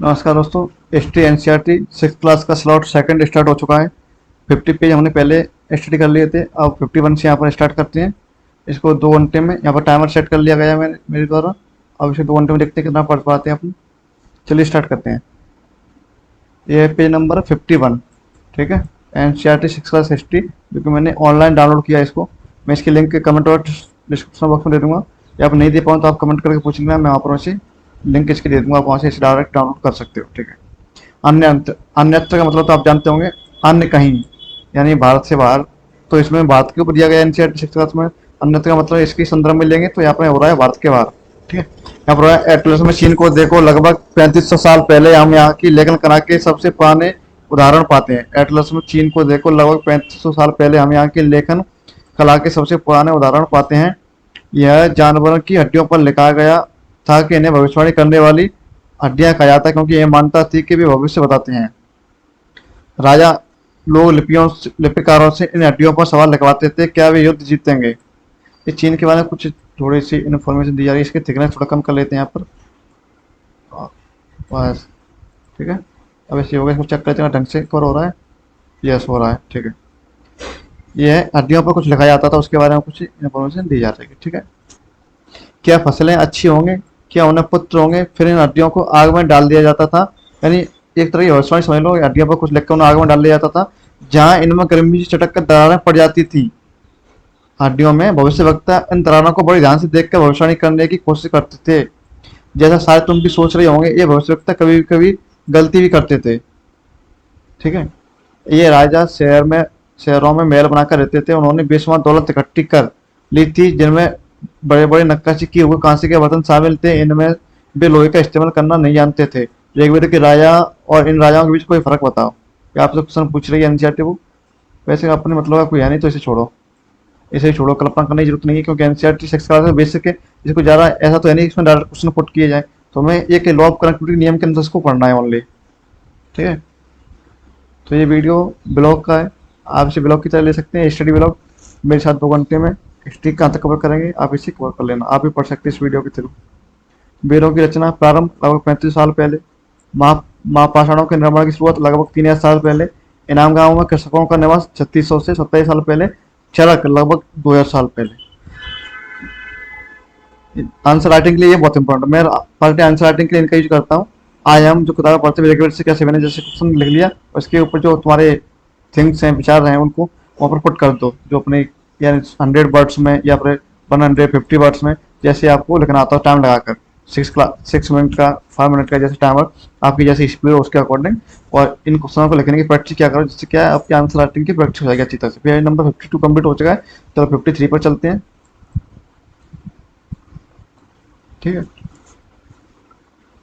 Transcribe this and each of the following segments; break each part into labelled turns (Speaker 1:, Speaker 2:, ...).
Speaker 1: नमस्कार दोस्तों। ST NCERT six class का स्लॉट सेकंड स्टार्ट हो चुका है। 50 पेज हमने पहले स्टडी कर लिए थे, अब 51 से यहाँ पर स्टार्ट करते हैं। इसको 2 घंटे में यहाँ पर टाइमर सेट कर लिया गया है मेरे द्वारा। अब इसे 2 घंटे में देखते हैं कितना पढ़ पाते हैं अपन। चलिए स्टार्ट करते हैं। ये है पेज नंबर 51। ठीक है, एनसीईआरटी सिक्स क्लास हिस्ट्री, जो कि मैंने ऑनलाइन डाउनलोड किया है इसको। मैं इसकी लिंक कमेंट और डिस्क्रिप्शन बॉक्स में दे दूंगा, या आप नहीं दे पाऊँ तो आप कमेंट करके पूछ लेना, मैं वहाँ पर वैसे लिंक इसकी दे दूंगा, आप वहाँ से इसे डायरेक्ट डाउनलोड कर सकते हो। ठीक है। अन्यत्र का मतलब तो आप जानते होंगे, अन्य कहीं, यानी भारत से बाहर। तो इसमें भारत के ऊपर दिया गया एनसीईआरटी सिक्स क्लास में। अन्यत्र का मतलब इसकी संदर्भ में लेंगे तो यहाँ पर हो रहा है भारत के बाहर। ठीक है, यहाँ पर हो रहा है एटलस में चीन को देखो, लगभग 3500 साल पहले हम यहाँ की लेखन कला के सबसे पुराने उदाहरण पाते हैं। एटलस में चीन को देखो, लगभग 3500 साल पहले हम यहाँ की लेखन कला के सबसे पुराने उदाहरण पाते हैं। यह जानवरों की हड्डियों पर लिखा गया था कि इन्हें भविष्यवाणी करने वाली हड्डियां कहा जाता है, क्योंकि यह मानता थी कि वे भविष्य बताते हैं। राजा लोग लिपिकारों से इन हड्डियों पर सवाल लिखवाते थे, क्या वे युद्ध जीतेंगे। इस चीन के बारे में कुछ थोड़ी सी इन्फॉर्मेशन दी जा रही है। इसकी थिकनेस थोड़ा कम कर लेते हैं यहाँ पर, बस। ठीक है, अब ऐसे होगा, इसको चेक करते हैं ढंग से कवर हो रहा है। यस, हो रहा है। ठीक है, यह हड्डियों पर कुछ लिखा जाता था, उसके बारे में कुछ इन्फॉर्मेशन दी जा रही है। ठीक है, क्या फसलें अच्छी होंगी, क्या उन्हें पुत्र होंगे, फिर इन हड्डियों को आग में डाल दिया जाता था। यानी एक तरह की भविष्यवाणी समझ लो, हड्डियों पर कुछ लिखकर उन्हें आग में डाल दिया जाता था, जहां इनमें गर्मी से चटक कर दरारें पड़ जाती थी। हड्डियों में भविष्य वक्ता इन दरारों को बड़ी ध्यान से देखकर भविष्यवाणी करने की कोशिश करते थे। जैसा शायद तुम भी सोच रहे होंगे, ये भविष्य वक्ता कभी कभी गलती भी करते थे। ठीक है, ये राजा शहरों में महल बनाकर रहते थे। उन्होंने बेशुमार दौलत इकट्ठी कर ली थी, जिनमें बड़े बड़े नक्काशी किए हुए कांसे के बर्तन शामिल थे। इनमें वे लोहे का इस्तेमाल करना नहीं जानते थे। ऋग्वेद के राजा और इन राजाओं के बीच कोई फर्क बताओ। क्या आपसे क्वेश्चन पूछ रही है एनसीईआरटी बुक। वैसे अपने मतलब का कोई है नहीं, तो इसे छोड़ो, इसे ही छोड़ो, कल्पना करने की जरूरत नहीं है, क्योंकि एनसीईआरटी सेक्स क्लास बेसिक है। इसको ज़्यादा ऐसा तो है नहीं इसमें डायरेक्ट क्वेश्चन पुट किए जाए, तो हमें एक लॉ ऑफ कनेक्टिविटी नियम के अंदर इसको पढ़ना है ओनली। ठीक है, तो ये वीडियो ब्लॉग का है, आप इसे ब्लॉग की तरह ले सकते हैं, स्टडी ब्लॉग। मेरे साथ 2 घंटे में हिस्ट्री कहाँ तक कवर करेंगे, आप इसे कवर कर लेना, आप भी पढ़ सकते हैं इस वीडियो के थ्रू। वेदों की रचना प्रारंभ लगभग 35 साल पहले। महापाषाणों के निर्माण की शुरुआत लगभग 3000 साल पहले। इनाम गांवों में कृषकों का निवास 3600 से 27 साल पहले। चरक लगभग 2000 साल पहले। आंसर राइटिंग के लिए ये बहुत इंपॉर्टेंट, मैं पार्टी आंसर राइटिंग के लिए इनका यूज करता हूँ। आज हम जो किताब पढ़ते हुए रेगुलर से कैसे बने जैसे क्वेश्चन लिख लिया, उसके ऊपर जो तुम्हारे थिंग्स हैं, विचार हैं, उनको वहाँ पर पुट कर दो, जो अपने यानी 100 वर्ड्स में या फिर 150 वर्ड्स में, जैसे आपको लिखना आता है टाइम लगाकर। 6 मिनट का, 5 मिनट का, जैसे टाइमर आपकी जैसे स्पीड हो उसके अकॉर्डिंग। और इन क्वेश्चनों को लिखने की प्रैक्टिस क्या करो, जिससे क्या है आपकी आंसर राइटिंग की प्रैक्टिस हो जाएगी अच्छी तरह से। पेज नंबर 52 कंप्लीट हो चुका है। चलो 53 पर चलते हैं। ठीक है,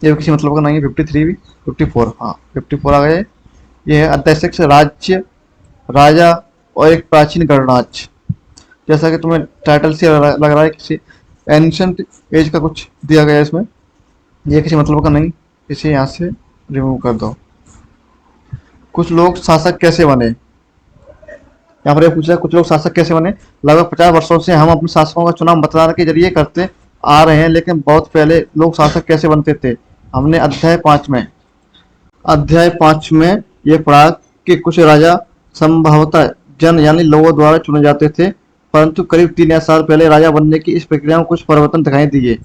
Speaker 1: ये भी किसी मतलब का नहीं है। 53 भी, 54, हाँ 54 आ गए। ये है अध्याय 6, राज्य, राजा और एक प्राचीन गणराज्य। जैसा कि तुम्हें टाइटल से लग रहा है किसी एंशंट एज का कुछ दिया गया है इसमें, ये किसी मतलब का नहीं, इसे यहाँ से रिमूव कर दो। कुछ लोग शासक कैसे बने, यहाँ पर ये पूछा कुछ लोग शासक कैसे बने। लगभग 50 वर्षों से हम अपने शासकों का चुनाव मतदान के जरिए करते आ रहे हैं, लेकिन बहुत पहले लोग शासक कैसे बनते थे, हमने अध्याय 5 में ये पढ़ा कि कुछ राजा संभवतः जन यानी लोगों द्वारा चुने जाते थे, परंतु करीब 3000 साल पहले राजा बनने की इस प्रक्रिया में कुछ परिवर्तन दिखाई दिए।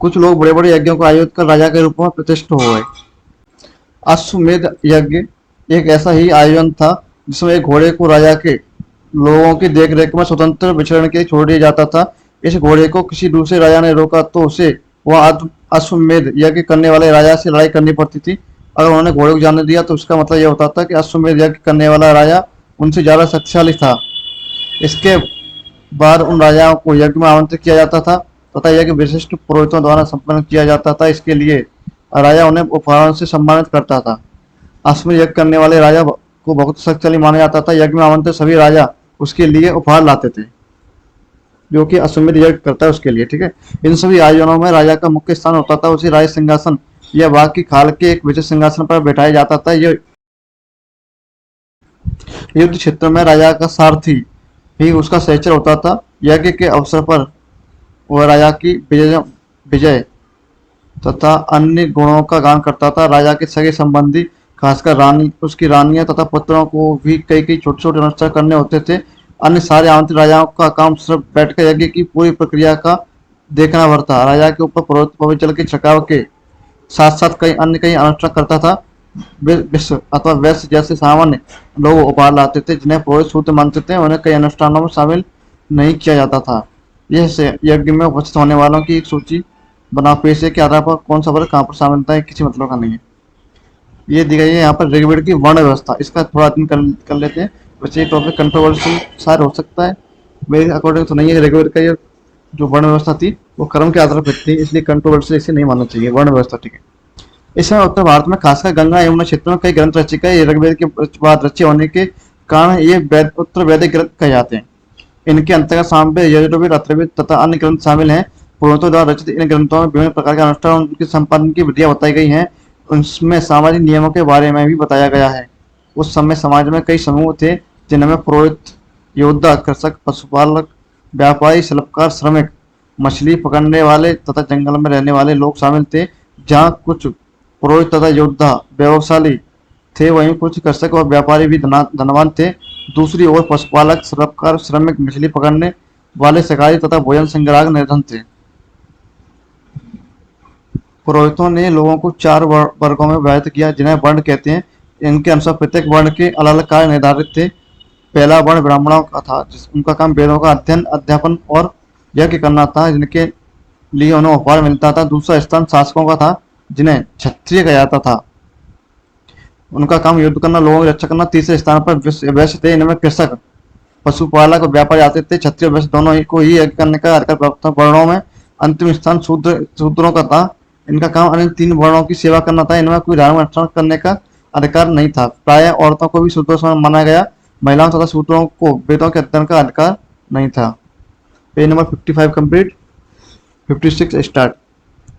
Speaker 1: कुछ लोग बड़े बड़े यज्ञों का आयोजित कर राजा के रूप में प्रतिष्ठित हो गए। अश्वमेध यज्ञ एक ऐसा ही आयोजन था जिसमें एक घोड़े को राजा के लोगों की देखरेख में स्वतंत्र विचरण के लिए छोड़ दिया जाता था। इस घोड़े को किसी दूसरे राजा ने रोका तो उसे वह अश्वमेध यज्ञ करने वाले राजा से लड़ाई करनी पड़ती थी। अगर उन्होंने घोड़े को जाने दिया तो उसका मतलब यह होता था कि अश्वमेध यज्ञ करने वाला राजा उनसे ज़्यादा शक्तिशाली था। इसके बाद उन राजाओं को यज्ञ में आमंत्रित किया जाता था तथा यज्ञ विशिष्ट पुरोहितों द्वारा संपन्न किया जाता था। इसके लिए राजा उन्हें उपहारों से सम्मानित करता था। अश्वमेध यज्ञ करने वाले राजा को बहुत शक्तिशाली माना जाता था। यज्ञ में आमंत्रित सभी राजा उसके लिए उपहार लाते थे, जो कि अश्वमेध यज्ञ करता है उसके लिए। ठीक है, इन सभी आयोजनों में राजा का मुख्य स्थान होता था, उसे राज सिंहासन या बाघ की खाल के एक विशेष सिंहासन पर बैठाया जाता था। यह युद्ध क्षेत्र में राजा का सारथी ही उसका सहचर होता था। यज्ञ के अवसर पर वह राजा की विजय तथा अन्य गुणों का गान करता था। राजा के सगे संबंधी, खासकर रानी, उसकी रानियां तथा पुत्रों को भी कई कई छोटे छोटे अनुष्ठान करने होते थे। अन्य सारे आमंत्रित राजाओं का काम सिर्फ बैठकर यज्ञ की पूरी प्रक्रिया का देखना भर था। राजा के ऊपर पुरोहित पवित्र जल के छिड़काव के साथ साथ कई अनुष्ठान करता था। विश्व अथवा वैश्य जैसे सामान्य लोग उपहार लाते थे जिन्हें पुरोहित सूत्र मानते थे, उन्हें कई अनुष्ठानों में शामिल नहीं किया जाता था। यह यज्ञ में उपस्थित होने वालों की एक सूची बना पेशे के आधार पर कौन सा वर्ग कहाँ पर शामिल था, किसी मतलब का नहीं है। ये दी गई है यहाँ पर ऋग्वेद की वर्ण व्यवस्था, इसका थोड़ा अध्ययन कर लेते हैं। वैसे ये टॉपिक कंट्रोवर्शियल शायद हो सकता है, मेरे अकॉर्डिंग तो नहीं है। ऋग्वेद का ये जो वर्ण व्यवस्था थी वो कर्म के आधार पर थी, इसलिए कंट्रोवर्शियल इसे नहीं मानना चाहिए। वर्ण व्यवस्था ठीक है। इस समय उत्तर भारत में खासकर गंगा यमुना क्षेत्र में कई ग्रंथ रचे गए। ऋग्वेद के बाद रचे होने के कारण ये उत्तर वैदिक ग्रंथ कहे जाते हैं। इनके अंतर्गत सामवेद, यजुर्वेद, अथर्ववेद तथा अन्य ग्रंथ शामिल हैं। पुरोहितों द्वारा रचित इन ग्रंथों में विभिन्न प्रकार के अनुष्ठान और उनके संपादन की विधियां बताई गई हैं। उनमें सामाजिक नियमों के बारे में भी बताया गया है। उस समय समाज में कई समूह थे जिनमें पुरोहित, योद्धा, कृषक, पशुपालक, व्यापारी, शिल्पकार, श्रमिक, मछली पकड़ने वाले तथा जंगल में रहने वाले लोग शामिल थे। जहाँ कुछ पुरोहित तथा योद्धा व्यवसायी थे, वहीं कुछ कृषक और व्यापारी भी धनवान थे। दूसरी ओर पशुपालक, शिल्पकार, श्रमिक, मछली पकड़ने वाले शिकारी तथा भोजन संग्राहक निर्धन थे। पुरोहितों ने लोगों को चार वर्गों में विभाजित किया जिन्हें वर्ण कहते हैं। इनके अनुसार प्रत्येक वर्ण के अलग अलग कार्य निर्धारित थे। पहला वर्ण ब्राह्मणों का था, उनका काम वेदों का अध्ययन, अध्यापन और यज्ञ करना था, जिनके लिए उन्हें उपहार मिलता था। दूसरा स्थान शासकों का था, जिन्हें क्षत्रिय कहा जाता था, उनका काम युद्ध करना, लोगों की रक्षा करना। तीसरे स्थान पर वैश्य थे, इनमें कृषक, पशुपालक और व्यापारी आते थे। क्षत्रिय वैश्य दोनों ही को ही यज्ञ करने का अधिकार प्राप्त था। वर्णों में अंतिम स्थान शूद्रों का था। इनका काम अन्य तीन वर्णों की सेवा करना था। इनमें कोई धार्मिक अनुष्ठान करने का अधिकार नहीं था। प्राय औरतों को भी शूद्रों समान माना गया। महिलाओं तथा शूद्रों को वेदों के अध्ययन का अधिकार नहीं था। Page number 55 complete. 56 स्टार्ट।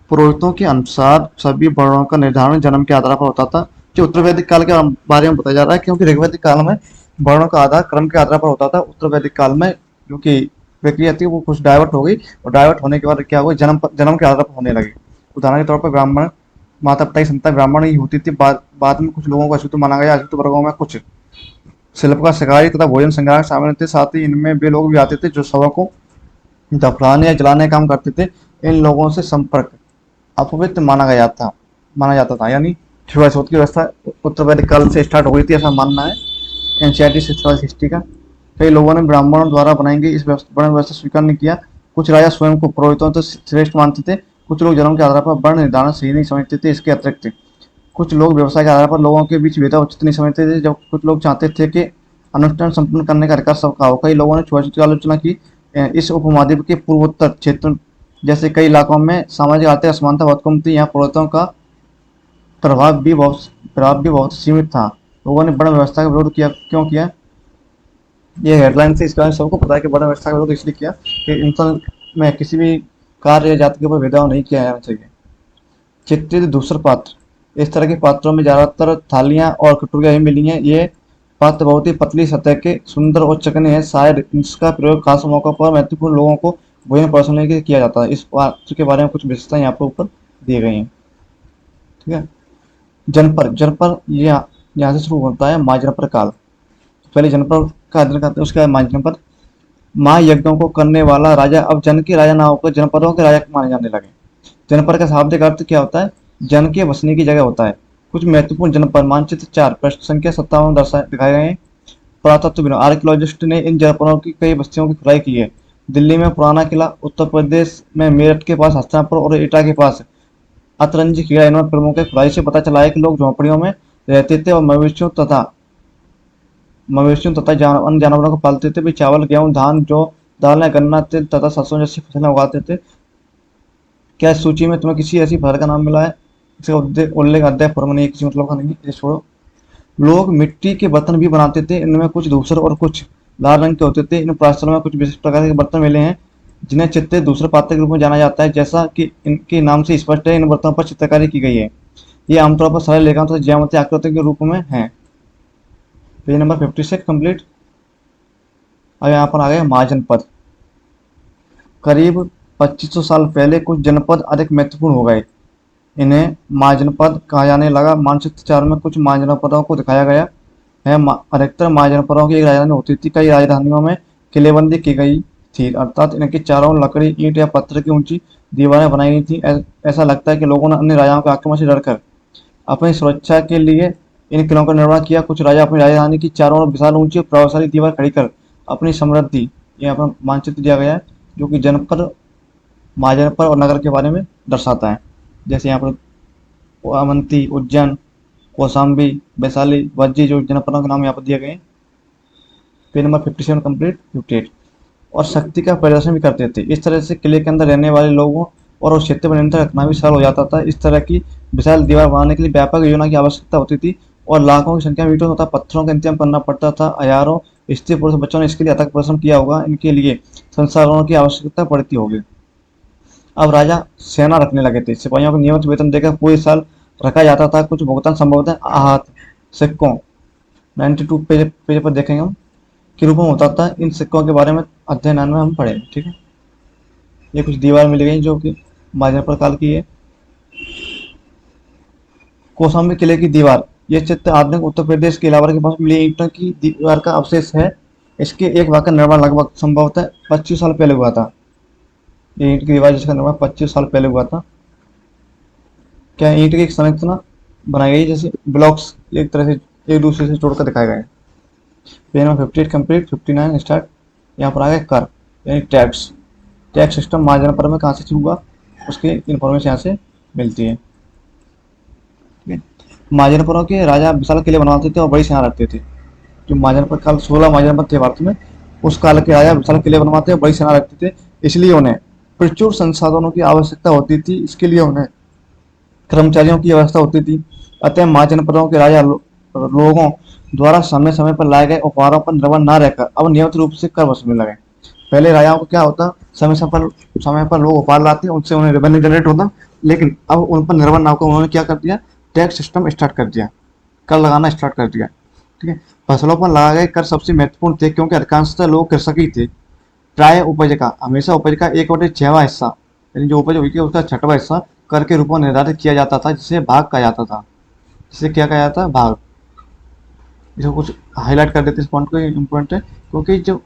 Speaker 1: पुरोहितों के अनुसार सभी वर्णों का निर्धारण जन्म के आधार पर होता था। जो उत्तर वैदिक काल के बारे में बताया जा रहा है, क्योंकि ऋग्वैदिक काल में वर्णों का आधार क्रम के आधार पर होता था। उत्तर वैदिक काल में जो कि प्रक्रिया थी वो कुछ डाइवर्ट हो गई, और डाइवर्ट होने के बाद क्या हुआ, जन्म के आधार पर होने लगे। उदाहरण के तौर पर ब्राह्मण, माता पिता की संतान ब्राह्मण ही होती थी। बाद में कुछ लोगों को अशुद्ध माना गया। अशुद्ध वर्गों में कुछ शिल्पकार, शिकारी तथा भोजन संग्राहक शामिल थे। साथ ही इनमें वे लोग भी आते थे जो शवों को दफनाने या जलाने का काम करते थे। इन लोगों से संपर्क अपवित्र माना जाता था, यानी छुआछूत की व्यवस्था उत्तर वैदिक काल से स्टार्ट हो गई थी, ऐसा मानना है एनसीईआरटी हिस्ट्री का। कई लोगों ने ब्राह्मणों द्वारा बनाई गई इस वर्ण व्यवस्था स्वीकार नहीं किया। कुछ राजा स्वयं को पुरोहितों तो श्रेष्ठ मानते थे। कुछ लोग जन्म के आधार पर वर्ण निर्धारण सही नहीं समझते थे। इसके अतिरिक्त कुछ लोग व्यवसाय के आधार पर लोगों के बीच भेदभाव उचित नहीं समझते थे। जब कुछ लोग चाहते थे कि अनुष्ठान संपन्न करने का अधिकार सबका हो। कई लोगों ने छुआछूत की आलोचना की। इस उपमहाद्वीप के पूर्वोत्तर क्षेत्र जैसे कई इलाकों में सामाजिक आर्थिक असमानता बहुत कम थी। यहाँ पुरोहितों का प्रभाव भी बहुत सीमित था। लोगों ने वर्ण व्यवस्था का विरोध क्यों किया? ये हेडलाइन से इसका सबको पता है कि वर्ण व्यवस्था का विरोध इसलिए किया कि इंसान में किसी भी कार्य या जाति के ऊपर भेदभाव नहीं किया जाना चाहिए। चित्रित दूसरे पात्र। इस तरह के पात्रों में ज्यादातर थालियां और कटोरियां ही मिली हैं। ये पात्र बहुत ही पतली सतह के, सुंदर और चिकने हैं। शायद इसका प्रयोग खास मौकों पर महत्वपूर्ण लोगों को भोजन परोसने के लिए किया जाता है। इस पात्र के बारे में कुछ विशेषताएं यहाँ पर ऊपर दी गई हैं। ठीक है। जनपद यहाँ से शुरू होता है महाजनपद काल। पहले जनपद का अध्ययन करते हैं, उसके बाद महाजनपद। महायज्ञों को करने वाला राजा अब जन के राजा ना होकर जनपदों के राजा माने जाने लगे। जनपद का शाब्दिक अर्थ क्या होता है? जन के बसने की जगह होता है। कुछ महत्वपूर्ण जनपद मानचित्र 4 पृष्ठ संख्या 57 दिखाए गए हैं। पुरातत्व आर्कियोलॉजिस्ट ने इन जनपदों की कई बस्तियों की खुदाई की है। दिल्ली में पुराना किला, उत्तर प्रदेश में मेरठ के पास हस्तिनापुर और एटा के पास अतरंजी किला, इनमें प्रमुख खुदाई से पता चला है कि लोग झोंपड़ियों में रहते थे और मवेशियों तथा अन्य जानवरों को पालते थे। वे चावल, गेहूं, धान, जौ, दालें, गन्ना, तिल तथा सरसों जैसी फसलें उगाते थे। क्या इस सूची में तुम्हें किसी ऐसी फसल का नाम मिला है? इसका उल्लेख अध्याय पर नहीं, किसी मतलब का नहीं, इसे छोड़ो। लोग मिट्टी के बर्तन भी बनाते थे। इनमें कुछ धूसर और कुछ लाल रंग के होते थे। इन प्राचीनों में कुछ विशिष्ट प्रकार के बर्तन मिले हैं जिन्हें चित्रित दूसरे पात्र के रूप में जाना जाता है। जैसा कि इनके नाम से स्पष्ट है, इन बर्तनों पर चित्रकारी की गई है। ये आमतौर पर सरल रेखाओं तथा ज्यामितीय आकृतियों के रूप में है। Page number 56 complete. अब यहाँ पर आ गए महाजनपद। करीब 2500 साल पहले कुछ जनपद अधिक महत्वपूर्ण हो गए। इन्हें महाजनपद कहा जाने लगा। मानचित्र 4 में कुछ महाजनपदों को दिखाया गया है। अधिकतर महाजनपदों की एक राजधानी होती थी। कई राजधानियों में किलेबंदी की गई थी, अर्थात इनके चारों ओर लकड़ी, ईंट या पत्थर की ऊंची दीवारें बनाई गई थी। ऐसा लगता है कि लोगों ने अन्य राजाओं के आक्रमण से डरकर अपनी सुरक्षा के लिए इन किलों का निर्माण किया। कुछ राजा अपनी राजधानी की चारों ओर विशाल ऊंची और प्रभावशाली दीवार खड़ी कर अपनी समृद्धि, यहाँ पर मानचित्र दिया गया है जो कि जनपद, महाजनपद और नगर के बारे में दर्शाता है। जैसे यहाँ पर अवंती, उज्जैन, कौशाम्बी, वैशाली, वज्जी जो जनपदों के नाम यहाँ पर दिए गए हैं। Page number 57 complete 58। और शक्ति का प्रदर्शन भी करते थे। इस तरह से किले के अंदर रहने वाले लोगों और उस क्षेत्र पर नियंत्रण रखना भी सरल हो जाता था। इस तरह की विशाल दीवार बनाने के लिए व्यापक योजना की आवश्यकता होती थी और लाखों की संख्या में ईंटों तथा पत्थरों का इंतजाम करना पड़ता था। हजारों स्त्री पुरुष बच्चों ने इसके लिए अथक परिश्रम किया होगा। इनके लिए संसाधनों की आवश्यकता पड़ती होगी। अब राजा सेना रखने लगे थे। सिपाहियों को नियमित वेतन देकर पूरे साल रखा जाता था। कुछ भुगतान संभवतः आहत सिक्कों 92 पेज पर देखेंगे हम के रूप में होता था। इन सिक्कों के बारे में अध्ययन में हम पढ़ेंगे। ठीक है, ये कुछ दीवार मिल गई जो कि महाजनपद काल की है। कौशाम्बी किले की दीवार, यह चित्र आधुनिक उत्तर प्रदेश के इलाहाबाद के पास मिली ईंटों की दीवार का अवशेष है। इसके एक भाग का निर्माण लगभग संभवतः 25 साल पहले हुआ था। ये ईंट की दीवार जिसका निर्माण 25 साल पहले हुआ था। क्या ईंट की एक संरचना बनाई गई जैसे ब्लॉक्स एक तरह से एक दूसरे से जोड़कर दिखाए गए। Page number 58 complete 59 start. यहाँ पर आ गया कर यानी टैक्स। टैक्स सिस्टम महाजनपद में कहाँ से शुरू हुआ उसकी इंफॉर्मेशन यहाँ से मिलती है। महाजनपदों के राजा विशाल किले बनवाते थे और बड़ी सेना रखते थे। जो महाजनपद काल 16 महाजनपद थे भारत में, उस काल के राजा विशाल किले बनवाते और बड़ी सेना रखते थे। इसलिए उन्हें प्रचुर संसाधनों की आवश्यकता होती थी। इसके लिए उन्हें कर्मचारियों की व्यवस्था होती थी। अतः महाजनपदों के राजा लोगों द्वारा समय समय पर लाए गए उपहारों पर निर्भर न रहकर अब नियमित रूप से कर वसूलने लगे। पहले राजाओं को क्या होता, समय पर लोग उपहार लाते, उनसे उन्हें रेवेन्यू जनरेट होता, लेकिन अब उन पर निर्भर न होकर उन्होंने क्या कर दिया, टैक्स सिस्टम स्टार्ट कर दिया, कर लगाना स्टार्ट कर दिया। ठीक है, फसलों पर लगाए गए कर सबसे महत्वपूर्ण थे क्योंकि अधिकांशतः लोग कृषक ही थे। प्राय उपज का हमेशा उपज का 1/6वां हिस्सा यानी जो उपज हुई उसका 6वां हिस्सा कर के रूप में निर्धारित किया जाता था, जिसे भाग कहा जाता था। जिसे क्या कहा जाता है, भाग। इसको कुछ हाईलाइट कर देते, इस पॉइंट को इम्पोर्टेंट है क्योंकि जो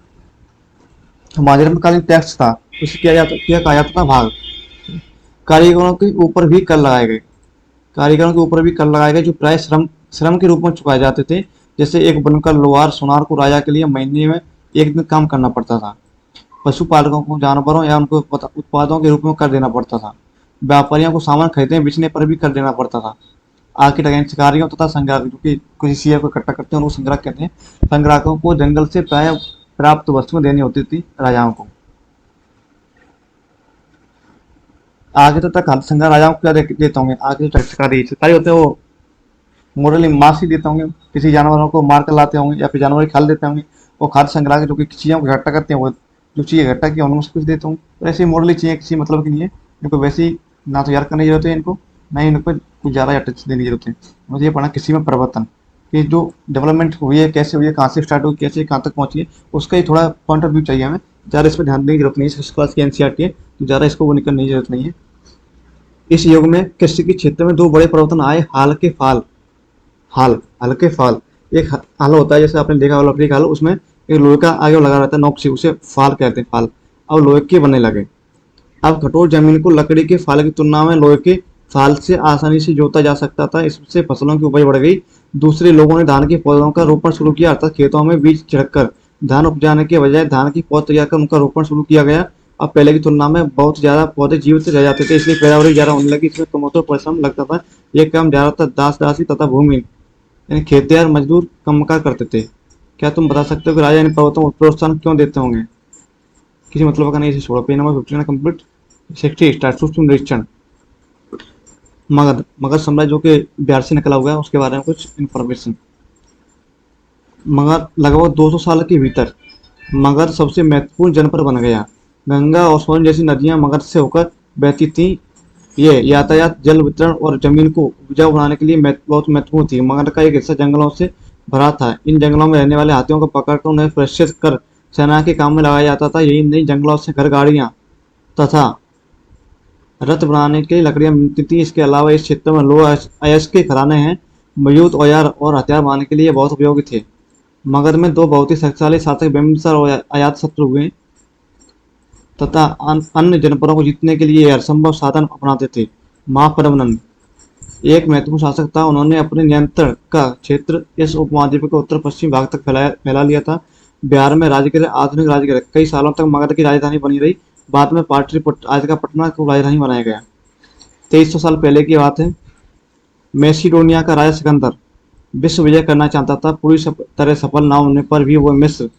Speaker 1: महाजनपदकालीन टैक्स था उसे क्या कहा जाता था, भाग। कारीगरों के ऊपर भी कर लगाए गए। कारीगरों के ऊपर भी कर लगाए गए जो प्राय श्रम के रूप में चुकाए जाते थे। जैसे एक बनकर लोहार सुनार को राजा के लिए महीने में एक दिन काम करना पड़ता था। पशुपालकों को जानवरों या उनको उत्पादों के रूप में कर देना पड़ता था। व्यापारियों को सामान खरीदने बेचने पर भी कर देना पड़ता था। आर्किटेक्ट शिकारियों तथा संग्राहक जो कि किसी शेयर को इकट्ठा करते हैं उनको संग्राहक कहते हैं। संग्राहकों को जंगल से प्राय प्राप्त वस्तुएं देनी होती थी राजाओं को। आगे तक संग्रह राजाओं को क्या देते होंगे, आगे जो शिकारी होते हैं वो मोरली मांस ही देते होंगे, किसी जानवरों को मार कर लाते होंगे या फिर जानवर खाल देते होंगे। और खाद्य संग्राहक जो कि चीज़ों को इकट्ठा करते हैं वो जो चीज़ें इकट्ठा की उनमें से कुछ देते होंगे। तो ऐसे मोरली चीज़ें किसी मतलब की नहीं है, इनको वैसे ही ना तो यार करने की जरूरत है, इनको ना ही इनको कुछ ज़्यादा अटैच देने की जरूरत है। मुझे ये पढ़ना किसी में परिवर्तन कि जो डेवलपमेंट हुई है, कैसे हुई है, कहाँ से स्टार्ट हुई, कैसे कहाँ तक पहुँची है, उसका ही थोड़ा पॉइंट ऑफ व्यू चाहिए हमें। ज़्यादा इस पर ध्यान देने की जरूरत नहीं है। क्लास की एनसीईआरटी है तो ज़्यादा इसको वो निकलने की जरूरत नहीं है। इस युग में कृषि के क्षेत्र में दो बड़े परिवर्तन आए। हाल के फाल। एक हल होता है जैसे आपने देखा होगा लकड़ी का हल, उसमें एक लोहे का आगे लगा रहता है नोक से, उसे फाल कहते हैं, फाल। अब लोहे के बनने लगे। अब कठोर जमीन को लकड़ी के फाल की तुलना में लोहे के फाल से आसानी से जोता जा सकता था। इससे फसलों की उपज बढ़ गई। दूसरे लोगों ने धान के पौधों का रोपण शुरू किया, अर्थात खेतों में बीज छिड़ककर धान उपजाने के बजाय धान की पौध तैयार कर उनका रोपण शुरू किया गया। अब पहले की तुलना में बहुत ज्यादा पौधे जीवित रह जाते थे, इसलिए पैदावार ज्यादा होने लगी। इसमें कमोतर परिश्रम लगता था। यह काम ज्यादातर दास दासी तथा भूमि यानी खेतिहर मजदूर कम का करते थे। क्या तुम बता सकते हो कि राजा इन पर्वतों को प्रोत्साहन क्यों देते होंगे? किसी मतलब का नहीं, इसे छोड़ो। Page number 59 complete 60 start. सूक्ष्म निरीक्षण। मगध साम्राज्य जो कि बिहार से निकला हुआ है उसके बारे में कुछ इंफॉर्मेशन। मगध लगभग 200 साल के भीतर मगध सबसे महत्वपूर्ण जनपद बन गया। गंगा और सोन जैसी नदियां मगध से होकर बहती थी। ये यातायात, जल वितरण और जमीन को उपजाऊ बनाने के लिए बहुत महत्वपूर्ण थी। मगध का एक हिस्सा जंगलों से भरा था। इन जंगलों में रहने वाले हाथियों को पकड़कर उन्हें प्रशिक्षित कर सेना के काम में लगाया जाता था। यही नहीं, जंगलों से घर गाड़ियां तथा
Speaker 2: रथ बनाने के लिए लकड़ियां मिलती थी। इसके अलावा इस क्षेत्र में लोह अयस्क के घराने हैं। मजबूत औजार और हथियार बनाने के लिए ये बहुत उपयोगी थे। मगध में दो बहुत ही शक्तिशाली शासक बिंबिसार और अजातशत्रु हुए तथा अन्य जनपदों को जीतने के लिए हरसंभव साधन अपनाते थे। महापद्मनंद एक महत्वपूर्ण शासक था। उन्होंने अपने नियंत्रण का क्षेत्र इस उपमहाद्वीप के उत्तर पश्चिमी भाग तक फैला लिया था। बिहार में राजगृह आधुनिक राजगृह कई सालों तक मगध की राजधानी बनी रही। बाद में पाटलिपुत्र आज का पटना को राजधानी बनाया गया। 2300 साल पहले की बात है। मैसिडोनिया का राजा सिकंदर विश्व विजय करना चाहता था। पूरी तरह सफल न होने पर भी वह मिस्र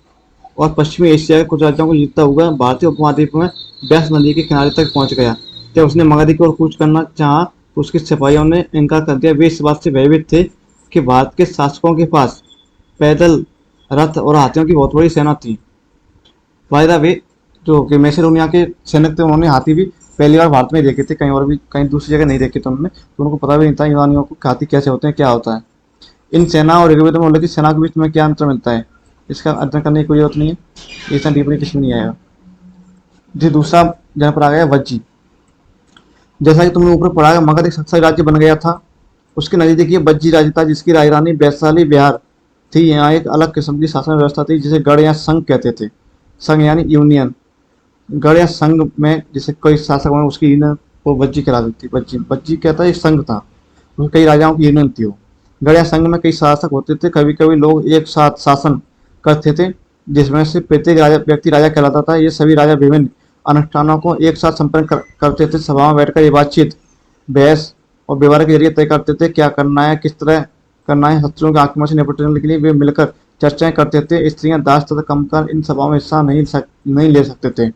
Speaker 2: और पश्चिमी एशिया के कुछ राज्यों को जीतता हुआ भारतीय उपमहाद्वीप में ब्यास नदी के किनारे तक पहुंच गया। जब उसने मगधी की ओर कूच करना चाहा तो उसके सिपाहियों ने इनकार कर दिया। वे इस बात से भयभीत थे कि भारत के शासकों के पास पैदल, रथ और हाथियों की बहुत बड़ी सेना थी। बाय द वे, जो कि मैसेडोनिया के सैनिक थे उन्होंने हाथी भी पहली बार भारत में देखे थे, कहीं और भी कहीं दूसरी जगह नहीं देखे थे उन्होंने। तो उनको पता भी नहीं था यूनानियों को हाथी कैसे होते हैं, क्या होता है। इन सेना और ऋग्वेद में उल्लेखित सेना के बीच में क्या अंतर मिलता है, इसका अध्ययन करने की कोई जरूरत नहीं है, इतना डीपली किसी में नहीं आएगा। जी दूसरा जनपद आ गया वज्जी। जैसा कि तुमने ऊपर पढ़ा है, मगध एक शक्तिशाली राज्य बन गया था। उसके नजदीक ये वज्जी राज्य था जिसकी राजधानी वैशाली विहार थी। यहाँ एक अलग किस्म की शासन व्यवस्था थी जिसे गढ़ या संघ कहते थे। संघ यानी यूनियन। गढ़ या संघ में जैसे कोई शासक में उसकी यूनियन वो वज्जी कहलाती थी। वज्जी वज्जी कहता है एक संघ था, उसमें कई राजाओं की यूनियन थी वो। गढ़ या संघ में कई शासक होते थे। कभी कभी लोग एक साथ शासन करते थे जिसमें से प्रत्येक राजा व्यक्ति राजा कहलाता था। ये सभी राजा विभिन्न अनुष्ठानों को एक साथ संपन्न करते थे। सभा में बैठकर ये बातचीत, बहस और व्यवहार के जरिए तय करते थे क्या करना है, किस तरह करना है। शत्रुओं के आक्रमण से निपटने के लिए वे मिलकर चर्चाएं करते थे। स्त्रियां, दास तथा कमकार इन सभाओं में हिस्सा नहीं ले सकते थे।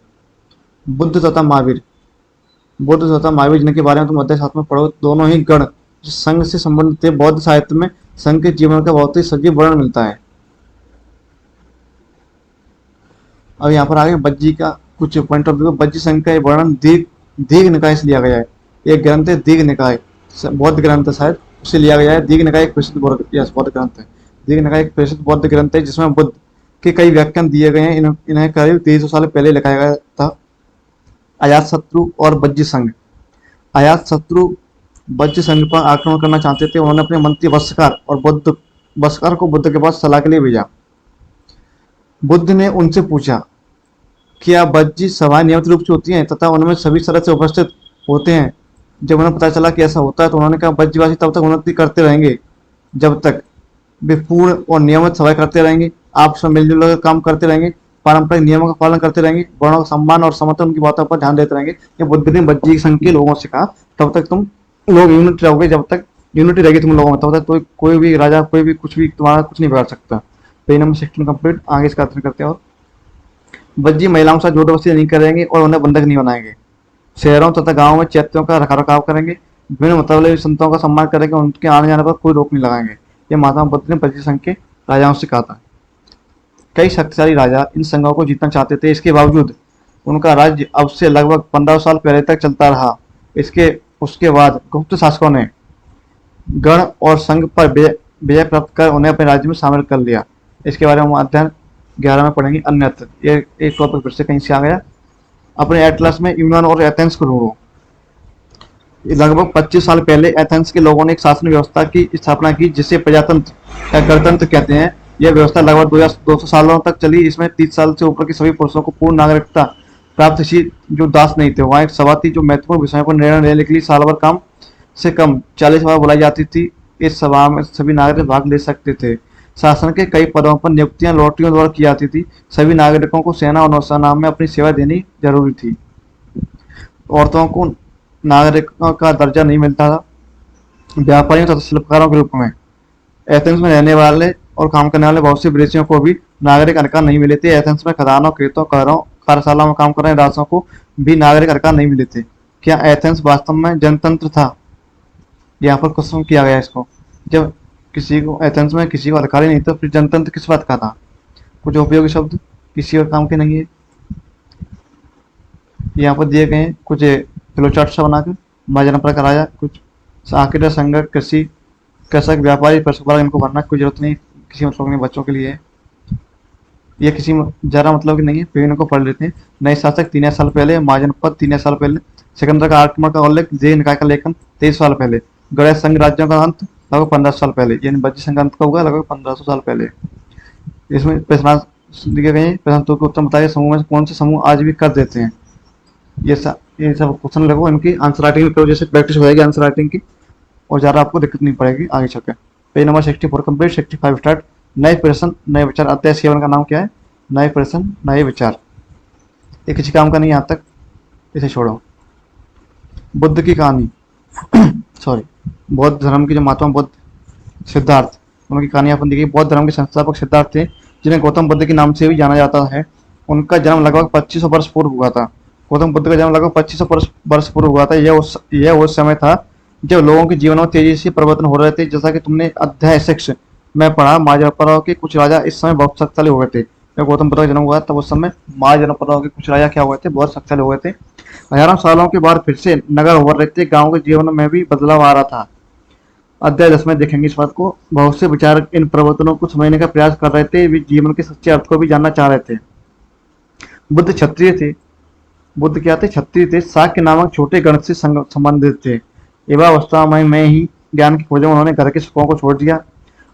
Speaker 2: बुद्ध तथा महावीर। बुद्ध तथा महावीर जिनके बारे में तुम अध्याय 7 में पढ़ो, दोनों ही गण संघ से संबंधित थे। बौद्ध साहित्य में संघ के जीवन का बहुत ही सजीव वर्णन मिलता है। अब यहाँ पर आगे बज्जी का कुछ पॉइंट ऑफ व्यू। बज्जी संघ का वर्णन दीर्घ निकाय से लिया गया है। एक ग्रंथ है दीर्घ निकाय, बौद्ध ग्रंथ है शायद, उससे लिया गया है। दीर्घ निकाय एक प्रसिद्ध बौद्ध ग्रंथ है। दीर्घ निकाय एक प्रसिद्ध बौद्ध ग्रंथ है जिसमें बुद्ध के कई व्याख्यान दिए गए हैं। इन्हें करीब 2300 साल पहले लिखाया गया था। अजातशत्रु और बज्जी संघ। अजातशत्रु बज्जी संघ पर आक्रमण करना चाहते थे। उन्होंने अपने मंत्री वस्कर को बुद्ध के पास सलाह के लिए भेजा। बुद्ध ने उनसे पूछा क्या बज्जी सभाएं नियमित रूप से होती हैं तथा उनमें सभी तरह से उपस्थित होते हैं। जब उन्हें पता चला कि ऐसा होता है तो उन्होंने कहा बज्जीवासी तब तक उन्नति करते रहेंगे जब तक वे पूर्ण और नियमित सभाएं करते रहेंगे, आपस में मिलजुल कर काम करते रहेंगे, पारंपरिक नियमों का पालन करते रहेंगे, वर्णों का सम्मान और समर्थन उनकी बातों पर ध्यान देते रहेंगे। ये बुद्ध ने बज्जी संघ के लोगों से कहा तब तक तुम लोग यूनिट रहोगे, जब तक यूनिटी रहेगी तुम लोगों में तब तक कोई भी राजा कोई भी कुछ भी तुम्हारा कुछ नहीं बिगाड़ सकता। Page number 16 complete. आगे इसका अध्ययन करते हैं। और बज्जी महिलाओं से जबरदस्ती नहीं करेंगे और उन्हें बंधक नहीं बनाएंगे। शहरों तथा गांवों में चैत्यों का रखरखाव करेंगे। विभिन्न मतवाले संतों का सम्मान करेंगे। उनके आने जाने पर कोई रोक नहीं लगाएंगे। ये महात्मा बुद्ध ने बज्जी संघ के राजाओं से कहा था। कई शक्तिशाली राजा इन संघों को जीतना चाहते थे। इसके बावजूद उनका राज्य अब से लगभग 1500 साल पहले तक चलता रहा। उसके बाद गुप्त शासकों ने गण और संघ पर विजय प्राप्त कर उन्हें अपने राज्य में शामिल कर लिया। इसके बारे में हम अध्ययन 11 में पढ़ेंगे। अन्यत्र ये एक टॉपिक फिर से कहीं से आ गया। अपने एटलस में यूनान और एथेंस को ढूंढो। लगभग 25 साल पहले एथेंस के लोगों ने एक शासन व्यवस्था की स्थापना की जिसे प्रजातंत्र या गणतंत्र कहते हैं। यह व्यवस्था लगभग 2200 सालों तक चली। इसमें 30 साल से ऊपर के सभी पुरुषों को पूर्ण नागरिकता प्राप्त थी जो दास नहीं थे। वहाँ एक सभा थी जो महत्वपूर्ण विषयों पर निर्णय लेने के लिए साल भर कम से कम 40 बार बुलाई जाती थी। इस सभा में सभी नागरिक भाग ले सकते थे। शासन के कई पदों पर नियुक्तियां लॉटरियों द्वारा की जाती थी। सभी नागरिकों को सेना और नौसेना में अपनी सेवा देनी जरूरी थी। औरतों को नागरिकों का दर्जा नहीं मिलता था। व्यापारियों तथा शिल्पकारों के रूप में एथेंस में रहने वाले और काम करने वाले बहुत से विदेशियों को भी नागरिक अधिकार नहीं मिले थे। एथेंस में खदानों, खेतों, घरों, कार्यशालाओं में काम कर रहे दासों को भी नागरिक अधिकार नहीं मिले थे। क्या एथेंस वास्तव में जनतंत्र था? यहाँ पर क्वेश्चन किया गया इसको। जब किसी को एथेंस में किसी को अधिकार ही नहीं था फिर जनतंत्र किस बात का था? कुछ उपयोगी शब्द किसी और काम के नहीं है। यहाँ पर दिए गए कुछ फ्लोचार्ट सा बनाकर महाजनपद का राजा, कुछ आखिर संघ, कृषि, कृषक, व्यापारी, पशुपालक, इनको भरना कोई जरूरत नहीं, किसी मतलब नहीं, बच्चों के लिए है।
Speaker 1: ये किसी जरा मतलब की नहीं है, फिर इनको पढ़ लेते हैं। नए शासक 3,000 साल पहले, महाजनपद 3,000 साल पहले, सिकंदर का आक्रमण का उल्लेख, जय निकाय का लेखन 23 साल पहले, गणेश संघ राज्यों का अंत लगभग 1500 साल पहले, यानी बज्जी संघ का अंत कब हुआ, लगभग 1500 साल पहले। इसमें प्रश्न दिए गए हैं, प्रश्न 2 के उत्तर बताइए, समूह में से कौन से समूह आज भी कर देते हैं। ये सब क्वेश्चन लगो, इनकी आंसर राइटिंग करो, जैसे प्रैक्टिस हो जाएगी आंसर राइटिंग की, और ज़्यादा आपको दिक्कत नहीं पड़ेगी आगे चल के। Page number 64 complete. 65 स्टार्ट। नए प्रश्न नए विचार। अध्याय 7 का नाम क्या है, नए प्रश्न नए विचार। ये किसी काम का नहीं है यहाँ तक, इसे छोड़ो। बुद्ध की कहानी सॉरी, बौद्ध धर्म की जो महात्मा बुद्ध, सिद्धार्थ, उनकी कहानी अपन देखिए। बौद्ध धर्म के संस्थापक सिद्धार्थ थे, जिन्हें गौतम बुद्ध के नाम से भी जाना जाता है। उनका जन्म लगभग 2500 वर्ष पूर्व हुआ था। गौतम बुद्ध का जन्म लगभग 2500 वर्ष पूर्व हुआ था। यह उस समय था जब लोगों के जीवन में तेजी से परिवर्तन हो रहे थे। जैसा कि तुमने अध्याय 6 में पढ़ा, महाजनपदाओं के कुछ राजा इस समय बहुत शक्तिशाली हो गए थे। जब गौतम बुद्ध का जन्म हुआ तब उस समय महाजनपदाओं के कुछ राजा क्या हुए थे, बहुत शक्तिशाली हो गए थे। हजारों सालों के बाद फिर से नगर उभर रहे थे, गाँव के जीवन में भी बदलाव आ रहा था। अध्याय 10 में देखेंगे इस बात को। बहुत से विचारक इन परिवर्तनों को समझने का प्रयास कर रहे थे, वे जीवन के सच्चे अर्थ को भी जानना चाह रहे थे। बुद्ध क्षत्रिय थे। बुद्ध क्या थे, क्षत्रिय थे। शाक्य नामक छोटे गण से संबंधित थे। युवावस्था में ही ज्ञान की खोज में उन्होंने घर के सुखों को छोड़ दिया।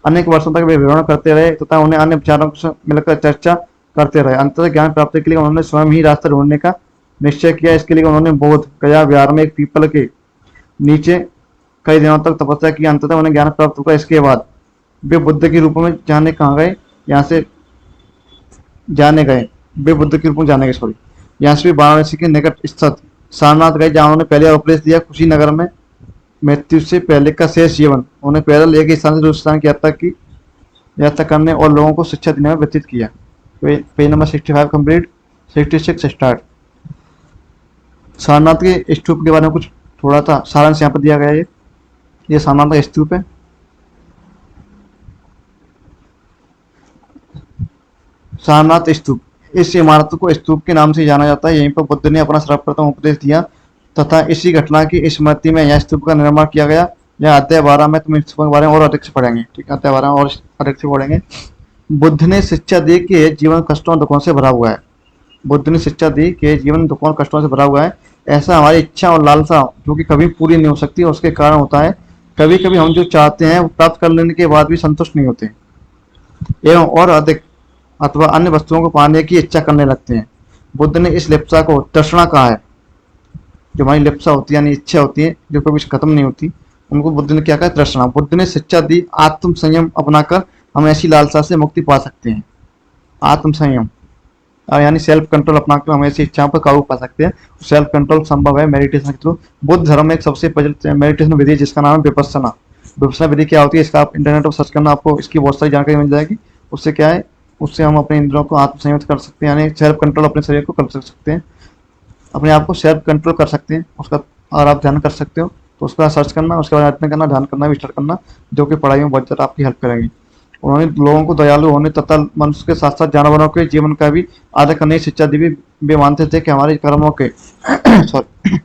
Speaker 1: अनेक वर्षों तक वे विवरण करते रहे तथा उन्हें अन्य विचारों से मिलकर चर्चा करते रहे। अंततः ज्ञान प्राप्ति के लिए उन्होंने स्वयं ही रास्ता ढूंढने का निश्चय किया। इसके लिए उन्होंने बोध गया विहार में एक पीपल के नीचे कई दिनों तक तपस्या की। अंततः उन्हें ज्ञान प्राप्त हुआ। इसके बाद वे बुद्ध के रूप में जाने कहाँ गए, यहाँ से जाने गए, वे बुद्ध के रूप में जाने गए सॉरी, यहाँ से भी वाराणसी के निकट स्थित सारनाथ गए, जहाँ उन्होंने पहले उपदेश दिया। कुशीनगर में मृत्यु से पहले का शेष जीवन उन्हें पैदल एक स्थान से दूसरे स्थान की यात्रा करने और लोगों को शिक्षा देने में व्यतीत किया। Page number 65 complete. 66 start. Sarnath के स्तूप के बारे में कुछ थोड़ा सा सारांश यहाँ पर दिया गया है। ये सारनाथ का स्तूप है। सारनाथ स्तूप, इस इमारत को स्तूप के नाम से जाना जाता है। यहीं पर बुद्ध ने अपना सर्वप्रथम उपदेश दिया तथा इसी घटना की स्मृति में यह स्तूप का निर्माण किया गया। यह अध्याय 12 में तुम स्तूप के बारे में और अधिक से पढ़ेंगे। ठीक है, अध्याय 12 में और अधिक से पढ़ेंगे। बुद्ध ने शिक्षा दी कि जीवन कष्टों दुखों से भरा हुआ है। बुद्ध ने शिक्षा दी कि जीवन दुखों और कष्टों से भरा हुआ है। ऐसा हमारी इच्छा और लालसा जो कि कभी पूरी नहीं हो सकती, उसके कारण होता है। कभी कभी हम जो चाहते हैं वो प्राप्त कर लेने के बाद भी संतुष्ट नहीं होते एवं और अधिक अथवा अन्य वस्तुओं को पाने की इच्छा करने लगते हैं। बुद्ध ने इस लिप्सा को तृष्णा कहा है। जो हमारी लिप्सा होती है यानी इच्छा होती है जो कभी खत्म नहीं होती, उनको बुद्ध ने क्या कहा, तृष्णा। बुद्ध ने शिक्षा दी आत्म संयम अपनाकर हम ऐसी लालसा से मुक्ति पा सकते हैं। आत्म संयम यानी सेल्फ कंट्रोल अपनाकर हम ऐसी इच्छाओं पर काबू पा सकते हैं। सेल्फ कंट्रोल संभव है मेडिटेशन के थ्रू। बुद्ध धर्म में एक सबसे प्रचलित मेडिटेशन विधि जिसका नाम है विपस्सना। विपस्सना विधि क्या होती है, इसका आप इंटरनेट पर सर्च करना, आपको इसकी बहुत सारी जानकारी मिल जाएगी। उससे क्या है, उससे हम अपने इंद्रियों को आत्म संयमित कर सकते हैं, यानी सेल्फ कंट्रोल अपने शरीर को कर सकते हैं, अपने आप को सेल्फ कंट्रोल कर सकते हैं। उसका अगर आप ध्यान कर सकते हो तो उसका सर्च करना, उसके बाद यत्न करना, ध्यान करना भी स्टार्ट करना, जो कि पढ़ाई में बहुत ज़्यादा आपकी हेल्प करेंगी। उन्होंने लोगों को दयालु होने तथा मनुष्य के साथ साथ जानवरों के जीवन का भी आदर करने की शिक्षा दी। वे मानते थे कि हमारे कर्मों के सॉरी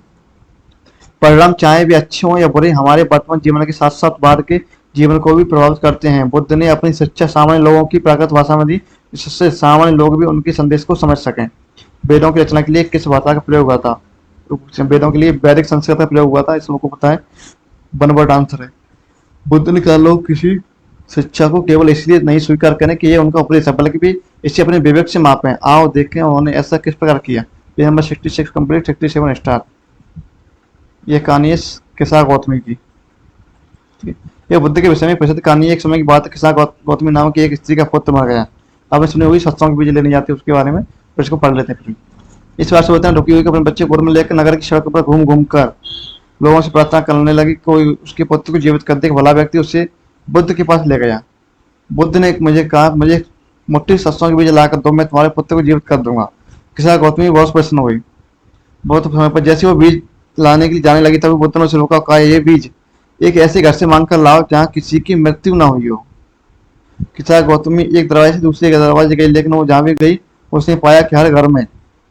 Speaker 1: परिणाम चाहे भी अच्छे हों या बुरे, हमारे वर्तमान जीवन के साथ साथ बाद के जीवन को भी प्रभावित करते हैं। बुद्ध ने अपनी शिक्षा सामान्य लोगों की प्राकृत भाषा में दी, जिससे सामान्य लोग भी उनके संदेश को समझ सकें। वेदों की रचना के लिए किस भाषा का प्रयोग हुआ था? वेदों के लिए वैदिक संस्कृत का प्रयोग हुआ था, इस लोगों को पता है। वन वर्ड आंसर है। बुद्ध ने कहा लोग किसी शिक्षा को केवल इसलिए नहीं स्वीकार करें कि ये उनका उपदेश है, बल्कि भी इसे अपने विवेक से मापें। आओ देखें उन्होंने ऐसा किस प्रकार किया। Page number 66 complete. 67 स्टार। ये कहानी है किसा गौतमी की। यह बुद्ध के विषय में प्रसिद्ध कहानी है। एक समय की बात है, किसा गौतमी नाम की एक स्त्री का पुत्र मर गया। आपने सुनी होगी सत्संग बीज लेने जाती है उसके बारे में, फिर इसको पढ़ लेते हैं। इस बार से बोलते हैं रुकी हुई अपने बच्चे गोद में लेकर नगर की सड़क पर घूम घूम कर लोगों से प्रार्थना करने लगी कोई उसके पुत्र को जीवित कर दे। भला व्यक्ति उसे बुद्ध के पास ले गया। बुद्ध ने मुझे कहा, मुझे मुट्ठी सत्संग बीज लाकर दो, मैं तुम्हारे पुत्र को जीवित कर दूंगा। किसा गौतमी बहुत प्रसन्न हुई। बहुत समय पर जैसे वो बीज लाने के लिए जाने लगी तभी बुद्ध ने उसे रोका, कहा ये बीज एक ऐसे घर से मांग कर लाओ जहाँ किसी की मृत्यु ना हुई हो। किसा गौतमी एक दरवाजे से दूसरे दरवाजे गई, लेकिन वो जहाँ भी गई उसने पाया कि हर घर में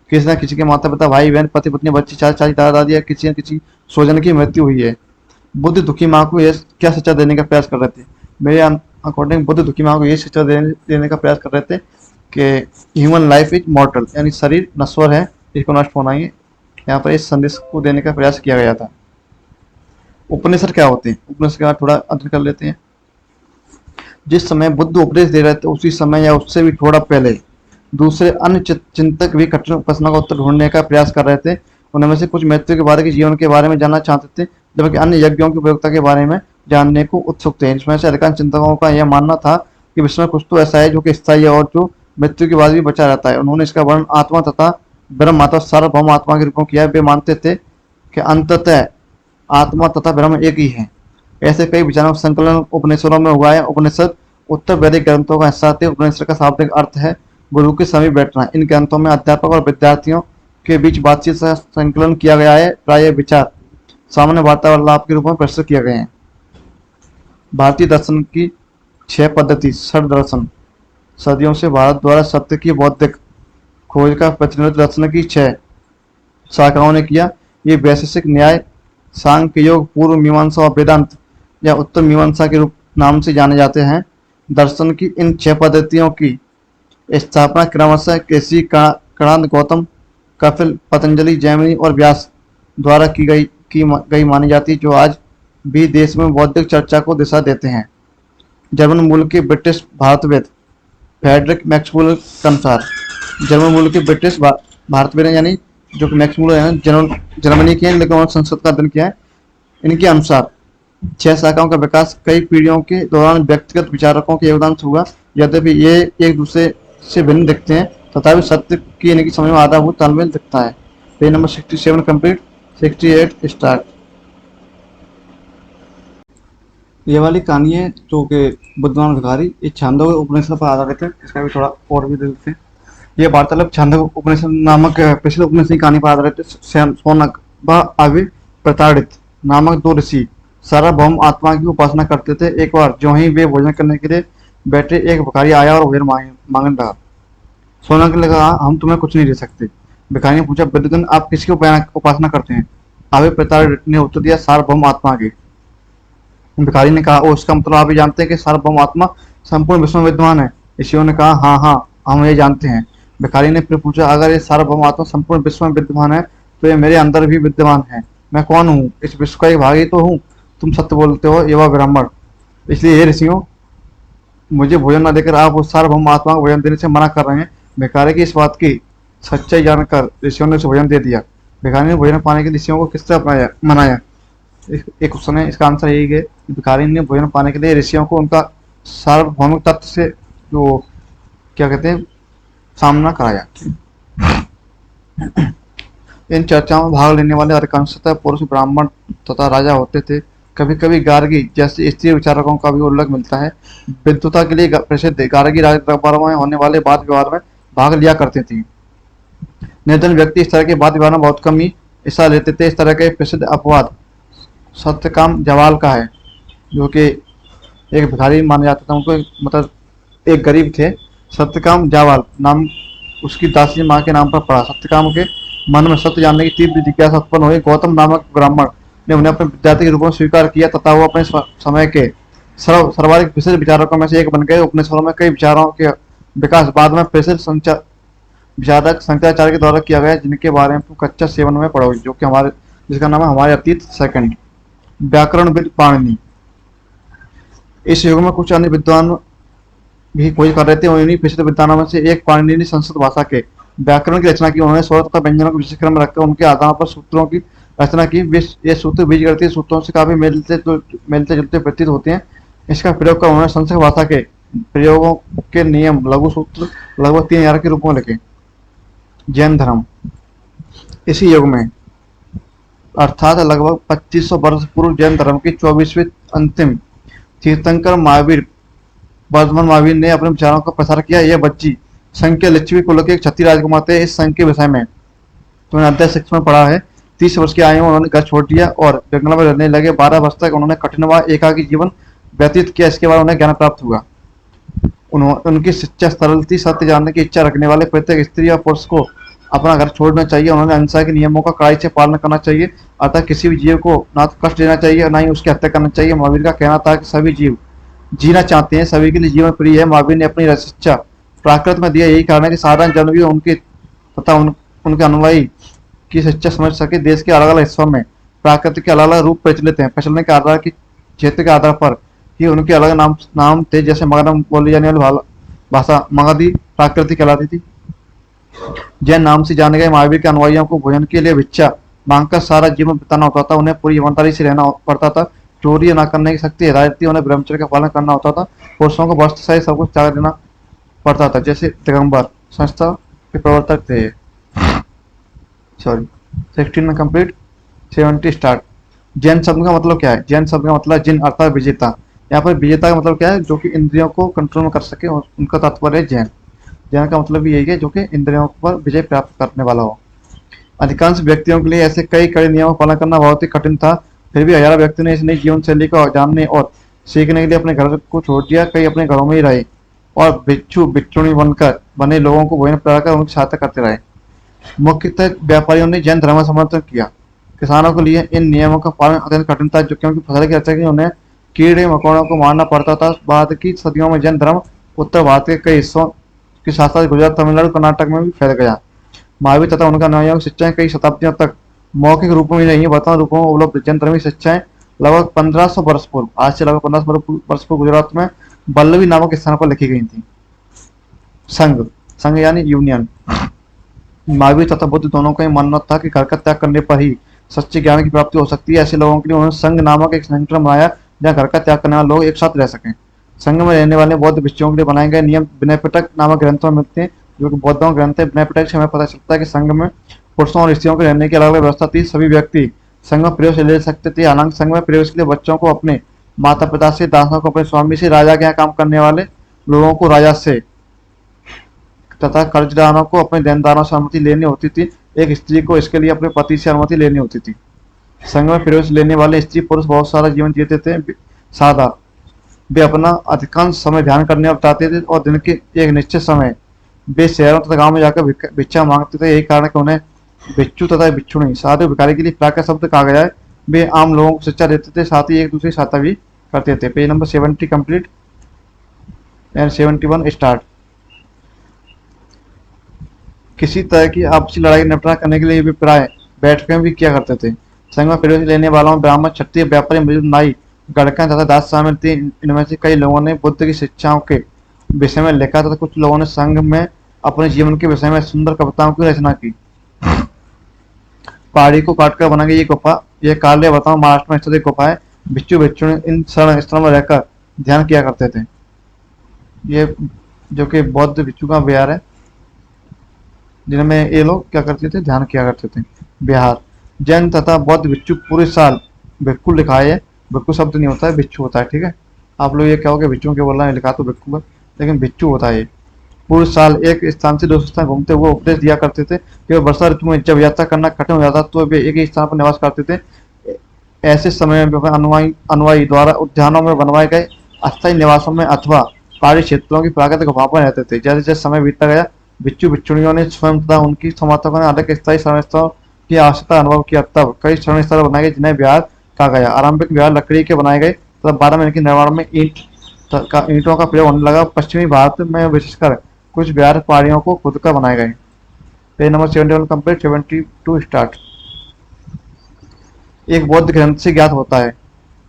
Speaker 1: किसी न किसी के माता पिता, भाई बहन, पति पत्नी, बच्चे, चाचा चाची, दादा दादी या किसी न किसी स्वजन की मृत्यु हुई है। बुद्ध दुखी माँ को यह क्या सच्चा देने का प्रयास कर रहे थे? मेरे अकॉर्डिंग बुद्ध दुखी माँ को यह शिक्षा देने का प्रयास कर रहे थे कि ह्यूमन लाइफ इज मॉर्टल, यानी शरीर नश्वर है, इसको नष्ट होना ही यहाँ पर इस संदेश को देने का प्रयास किया गया था। उपनिषद क्या होते हैं, उपनिषद का थोड़ा अध्ययन कर लेते हैं। जिस समय बुद्ध उपदेश दे रहे थे उसी समय या उससे भी थोड़ा पहले दूसरे अन्य चिंतक भी कठिन प्रश्नों का उत्तर ढूंढने का प्रयास कर रहे थे। उनमें से कुछ मृत्यु के बारे के जीवन के बारे में जानना चाहते थे, जबकि अन्य यज्ञों की उपयोगिता के बारे में जानने को उत्सुक थे। इसमें से अधिकांश चिंतकों का यह मानना था कि विश्व में कुछ तो ऐसा है जो कि स्थायी है और जो मृत्यु के बाद भी बचा रहता है। उन्होंने इसका वर्णन आत्मा तथा ब्रह्म अथवा सार्वभौम आत्मा के रूप में किया है। वे मानते थे कि अंततः आत्मा तथा ब्रह्म एक ही है। ऐसे कई विचारों का संकलन उपनिषदों में हुआ है। उपनिषद उत्तर वैदिक ग्रंथों का हिस्सा थे। उपनिषद का शाब्दिक अर्थ है गुरु के समीप बैठना। इन ग्रंथों में अध्यापक और विद्यार्थियों के बीच बातचीत का संकलन किया गया है। प्राय विचार सामान्य वार्तालाप के रूप में प्रस्तुत किए गए हैं। भारतीय दर्शन की 6 पद्धति षड दर्शन सदियों से भारत द्वारा सत्य की बौद्धिक खोज का प्रतिनिधित्व दर्शन की 6 शाखाओं ने किया। ये वैशेषिक न्याय, सांख्य योग, पूर्व मीमांसा और वेदांत या उत्तर मीमांसा के रूप नाम से जाने जाते हैं। दर्शन की इन 6 पद्धतियों की स्थापना क्रमशः केसी, कणाद, गौतम, कपिल, पतंजलि, जैमिनी और व्यास द्वारा की गई मानी जाती है, जो आज भी देश में बौद्धिक चर्चा को दिशा देते हैं। जर्मन मूल के ब्रिटिश भारतविद फ्रेडरिक मैक्सवेल के अनुसार, जर्मन मूल के ब्रिटिश भारतविद यानी जो कि मैक्सवेल है जर्मनी के हैं, लेकिन उन्होंने संस्कृत का अध्ययन किया है। इनके अनुसार 6 शाखाओं का विकास कई पीढ़ियों के दौरान व्यक्तिगत विचारकों के योगदान से हुआ। यद्यपि ये एक दूसरे से भिन्न दिखते हैं, तथापि सत्य की इनकी समझ में आधारभूत तालमेल दिखता है। Page number 67 complete, 68 start.
Speaker 2: ये वाली कहानी है जो कि बुद्धिमान भिखारी, ये छांदोग्य उपनिषद पर आधारित है। इसका भी थोड़ा और भी देखते हैं। ये वार्तालाप छांदोग्य उपनिषद नामक प्रसिद्ध उपनिषद की कहानी पर आधारित है। शौनक व आवे प्रताड़ित नामक 2 ऋषि सार्वभौम आत्मा की उपासना करते थे। एक बार जो ही वे भोजन करने के लिए बैठे, एक भिखारी आया और भोजन मांगने लगा। शौनक ने कहा, हम तुम्हें कुछ नहीं दे सकते। भिखारी ने पूछा, विद्वान आप किसकी उपासना करते हैं? आवे प्रताड़ित ने उत्तर दिया, सार्वभौम आत्मा के। भिखारी ने कहा, ओ इसका मतलब आप ये जानते हैं कि सार्वभौम आत्मा संपूर्ण विश्व में विद्यमान है? ऋषियों ने कहा, हाँ हाँ हम ये जानते हैं। भिखारी ने फिर पूछा, अगर ये सार्वभौम आत्मा संपूर्ण विश्व में विद्यमान है तो ये मेरे अंदर भी विद्यमान है। मैं कौन हूँ? इस विश्व का एक भाग ही तो हूँ। तुम सत्य बोलते हो, ये वह ब्राह्मण। इसलिए हे ऋषियों, मुझे भोजन न देकर आप उस सार्वभौम आत्मा को भोजन देने से मना कर रहे हैं। भिखारी की इस बात की सच्चाई जानकर ऋषियों ने उसे भोजन दे दिया। भिखारी ने भोजन पाने के लिए ऋषियों को किससे अपनाया मनाया? एक क्वेश्चन है, इसका आंसर यही है, भिखारी ने भोजन पाने के लिए ऋषियों को उनका सार्वभौमिक तत्व से जो क्या कहते हैं सामना कराया। इन चर्चाओं में भाग लेने वाले अधिकांशतः पुरुष ब्राह्मण तथा राजा होते थे। कभी कभी गार्गी जैसे स्त्री विचारकों का भी उल्लेख मिलता है। विद्वता के लिए प्रसिद्ध गार्गी दरबारों में होने वाले वाद विवाद में भाग लिया करती थी। निर्धन व्यक्ति इस तरह के वाद विवाद में बहुत कम ही हिस्सा लेते थे। इस तरह के प्रसिद्ध अपवाद सत्यकाम जवाल का है, जो कि एक भिखारी माना जाता था। उनको मतलब एक गरीब थे, सत्यकाम जावाल नाम उसकी दासी माँ के नाम पर पड़ा। सत्यकाम के मन में सत्य जानने की तीव्र जिज्ञासा उत्पन्न हुई। गौतम नामक ब्राह्मण ने उन्हें अपने विद्यार्थी के रूप में स्वीकार किया तथा वो अपने समय के सर्वाधिक प्रसिद्ध विचारकों में से एक बन गए। उपनिषदों में कई विचारों के विकास बाद में प्रसिद्ध विचारक शंकराचार्य के द्वारा किया गया, जिनके बारे में कक्षा 7 में पढ़ोगे, जो कि जिसका नाम है हमारे अतीत सेकंड। व्याकरणविद पाणिनि, इस युग में कुछ अन्य विद्वान भी खोज कर रहे थे। उन्हीं प्रसिद्ध विद्वानों में से एक पाणिनि ने संस्कृत भाषा के व्याकरण की रचना की। उन्होंने स्वर तथा व्यंजनों को विशेष क्रम में रखकर उनके आधार पर सूत्रों की रचना की। ये सूत्र बीजगणितीय सूत्रों से काफी मिलते जुलते प्रतीत होते हैं। इसका प्रयोग कर उन्होंने संस्कृत भाषा के प्रयोगों के नियम लघु सूत्र लगभग 3000 के रूप में लिखे। जैन धर्म, इसी युग में अर्थात लगभग 2500 वर्ष पूर्व जैन धर्म की 24वीं अंतिम तीर्थंकर महावीर वर्धमान महावीर ने अपने विचारों का प्रसार किया। यह बच्ची संघ के लिच्छवी कुल के एक क्षत्रिय राजकुमार थे। इस संघ के विषय में तो मैंने अध्याय 6 में पढ़ा है। 30 वर्ष की आयु में उन्होंने घर छोड़ दिया और जंगल में रहने लगे। 12 वर्ष तक उन्होंने कठिन व एकाकी जीवन व्यतीत किया। इसके बाद उन्हें ज्ञान प्राप्त हुआ। उनकी शिक्षा सरल थी। सत्य जानने की इच्छा रखने वाले प्रत्येक स्त्री या पुरुष को अपना घर छोड़ना चाहिए। उन्होंने अहिंसा के नियमों का कड़ाई से पालन करना चाहिए, अतः किसी भी जीव को ना तो कष्ट देना चाहिए और ना ही उसकी हत्या करना चाहिए। महावीर का कहना था कि सभी जीव जीना चाहते हैं, सभी के लिए जीवन प्रिय है। महावीर ने अपनी शिक्षा
Speaker 1: प्राकृत में दिया यही कारण है कि साधारण जन भी उनके तथा उनके अनुयायी की सच्चा समझ सके। देश के अलग अलग हिस्सों में प्राकृतिक के अलग अलग रूप प्रचलित हैं। प्रचलन के आधार की क्षेत्र के आधार पर ही उनके अलग नाम नाम थे। जैसे मगध में बोली जाने वाली भाषा मगधी प्राकृतिक कहलाती थी। जैन नाम से जाने गए महावीर के अनुयायियों को भोजन के लिए भिक्षा मांगकर सारा जीवन बिताना होता था। उन्हें पूरी ईमानदारी से रहना पड़ता था। चोरी न करने की शक्ति हिदायत थी। उन्हें ब्रह्मचर्य का पालन करना होता था। पुरुषों को वस्त्र सहित सब कुछ त्याग देना पड़ता था। जैसे दिगंबर संस्था के प्रवर्तक थे। Sorry 16 complete 70 start. जैन शब्द का मतलब क्या है? जैन शब्द का मतलब जिन अर्थात विजेता। यहाँ पर विजेता का मतलब क्या है? जो कि इंद्रियों को कंट्रोल में कर सके, और उनका तात्पर्य है जैन। जैन का मतलब भी यही है जो कि इंद्रियों पर विजय प्राप्त करने वाला हो। अधिकांश व्यक्तियों के लिए ऐसे कई कड़े नियमों का पालन करना बहुत ही कठिन था। फिर भी हजारों व्यक्तियों ने इस नई जीवन शैली को जानने और सीखने के लिए अपने घर को छोड़ दिया। कई अपने घरों में ही रहे और भिक्षु भिक्षुणी बनकर बने लोगों को भोजन कराकर उनकी सहायता करते रहे। मुख्यतः व्यापारियों ने जैन धर्म का समर्थन किया। किसानों के लिए इन नियमों का पालन अत्यंत कठिन था, जो क्योंकि फसल की रक्षा के लिए उन्हें कीड़े मकोड़ों को मारना पड़ता था। बाद की सदियों में जैन धर्म उत्तर भारत के कई हिस्सों के साथ साथ गुजरात, तमिलनाडु, कर्नाटक में भी फैल गया। महावीर तथा उनका अनुयायियों की शिक्षाएं कई शताब्दियों तक मौखिक रूप में नहीं, वर्तमान रूपों में उपलब्ध। जैन धर्म की शिक्षाएं लगभग 1500 वर्ष पूर्व, आज से लगभग 1500 वर्ष पूर्व गुजरात में वल्लभी नामक स्थान पर लिखी गई थी। संघ संघ यानी यूनियन। महावीर तथा बुद्ध दोनों का यह मानना था कि घर का त्याग करने पर ही सच्चे ज्ञान की प्राप्ति हो सकती है। ऐसे लोगों के लिए उन्होंने संघ नामक एक संगठन बनाया जहाँ घर का त्याग करने वाले लोग एक साथ रह सकें। संघ में रहने वाले बौद्ध भिक्षुओं के लिए बनाए गए नियम विनय पिटक नामक ग्रंथों में मिलते हैं, जो कि बौद्धों का ग्रंथ है। विनय पिटक से हमें पता चलता है कि संघ में पुरुषों और स्त्रियों के रहने की अलग अलग व्यवस्था थी। सभी व्यक्ति संघ में प्रवेश ले सकते थे। हालांकि संघ में प्रवेश के लिए बच्चों को अपने माता पिता से, दासों को अपने स्वामी से, राजा के यहाँ काम करने वाले लोगों को राजा से तथा कर्जदारों को अपने देनदारों से अनुमति लेनी होती थी। एक स्त्री को इसके लिए अपने पति से अनुमति लेनी होती थी। संघ में प्रवेश लेने वाले स्त्री पुरुष बहुत सारा जीवन जीते थे। सादा वे अपना अधिकांश समय ध्यान करने में बिताते थे और दिन के एक निश्चित समय वे शहरों तथा गांव में जाकर भिक्षा मांगते थे। यही कारण है कि उन्हें भिक्षु तथा भिक्षुणी, साधु भिखारी के लिए प्राकृत शब्द कहा गया है। वे आम लोगों को शिक्षा देते थे, साथ ही एक दूसरे की सहायता भी करते थे। Page number 70 complete and 71 start. किसी तरह की आपसी लड़ाई निपटारा करने के लिए वे प्राय बैठकें भी किया करते थे। संघ में प्रवेश लेने वालों में ब्राह्मण, क्षत्रिय, व्यापारी, मजदूर, नाई, गणका तथा दास शामिल थे। इनमें से कई लोगों ने बुद्ध की शिक्षाओं के विषय में लिखा तथा कुछ लोगों ने संघ में अपने जीवन के विषय में सुंदर कविताओं की रचना की। पहाड़ी को काटकर बनाई गई ये गुफा, यह काले बताओ महाराष्ट्र में स्थित एक गुफा है। भिक्षु भिक्षुणी इन शरण स्थलों में रहकर ध्यान किया करते थे। ये जो कि बौद्ध भिक्षु का विहार है, जिनमें ये लोग क्या करते थे? ध्यान किया करते थे। बिहार जैन तथा बौद्ध भिक्षु पूरे साल भिक्खु लिखा है। भिक्खु शब्द नहीं होता है, भिक्षु होता है। ठीक है, आप लोग ये कहोगे भिक्षु के बोल रहे हैं, लिखा तो भिक्खु है, लेकिन भिक्षु होता है। पूरे साल एक स्थान से दूसरे स्थान घूमते हुए उपदेश दिया करते थे। केवल वर्षा ऋतु में जब यात्रा करना कठिन हो जाता तो वे एक ही स्थान पर निवास करते थे। ऐसे समय में अनुयायी द्वारा उद्यानों में बनवाए गए अस्थायी निवासों में अथवा पहाड़ी क्षेत्रों की प्राकृतिक गुफाओं पर रहते थे। जैसे जैसे समय बीतता गया, भिक्षु भिक्षुणियों ने स्वयं तथा उनकी समर्थकों ने अलग स्थायी शरणस्थलों की आवश्यकता अनुभव किया। तब कई शरणस्थल बनाए गए जिन्हें विहार कहा गया। आरंभिक विहार लकड़ी के बनाए गए तथा 12 महीने के निर्माण में ईंटों का प्रयोग होने लगा। पश्चिमी भारत में विशेषकर कुछ विहार पहाड़ियों को खुदकर बनाए गए। Page number 71 complete 72 start. एक बौद्ध ग्रंथ से ज्ञात होता है,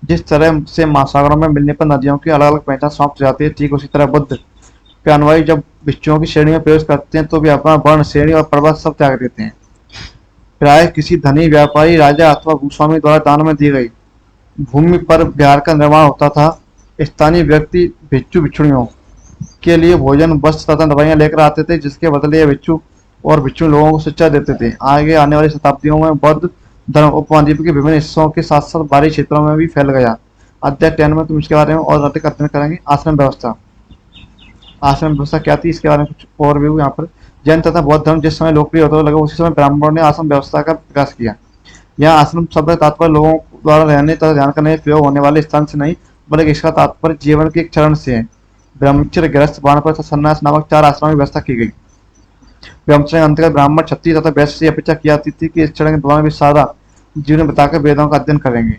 Speaker 1: जिस तरह से महासागरों में मिलने पर नदियों की अलग अलग पहचान समाप्त हो जाती है, ठीक उसी तरह बुद्ध के अनुयायी जब भिक्षुओं की श्रेणी में प्रवेश करते हैं तो वे अपना वर्ण, श्रेणी और पर्वत सब त्याग देते हैं। प्राय किसी धनी व्यापारी, राजा अथवा भूस्वामी द्वारा दान में दी गई भूमि पर विहार का निर्माण होता था। स्थानीय व्यक्ति भिक्षु भिक्षुणियों के लिए भोजन, वस्त्र तथा दवाइयां लेकर आते थे, जिसके बदले भिक्षु और भिक्षु लोगों को शिक्षा देते थे। आगे आने वाली शताब्दियों में बौद्ध धर्म उपमहाद्वीप के विभिन्न हिस्सों के साथ साथ बाहरी क्षेत्रों में भी फैल गया। अध्याय 10 में तुम इसके बारे में और अधिक अध्ययन करेंगे। आश्रम व्यवस्था। आश्रम व्यवस्था क्या थी, इसके बारे में कुछ और भी यहाँ पर। जैन तथा बौद्ध धर्म जिस समय लोकप्रिय होता लगा, उसी समय ब्राह्मणों ने आश्रम व्यवस्था का विकास किया। यहाँ आश्रम शब्द तात्पर्य लोगों द्वारा रहने तथा ध्यान करने में प्रयोग होने वाले स्थान से नहीं, बल्कि इसका तात्पर्य जीवन के एक चरण से है। ब्रह्मचर्य, गृहस्थ, वानप्रस्थ, सन्यास नामक 4 आश्रमों की व्यवस्था की गई। ब्रह्मचर्य अंतर्गत ब्राह्मण, क्षत्रिय तथा वैश्य से अपेक्षा की जाती थी कि इस चरण के दौरान भी सादा जीवन बिताकर वेदों का अध्ययन करेंगे,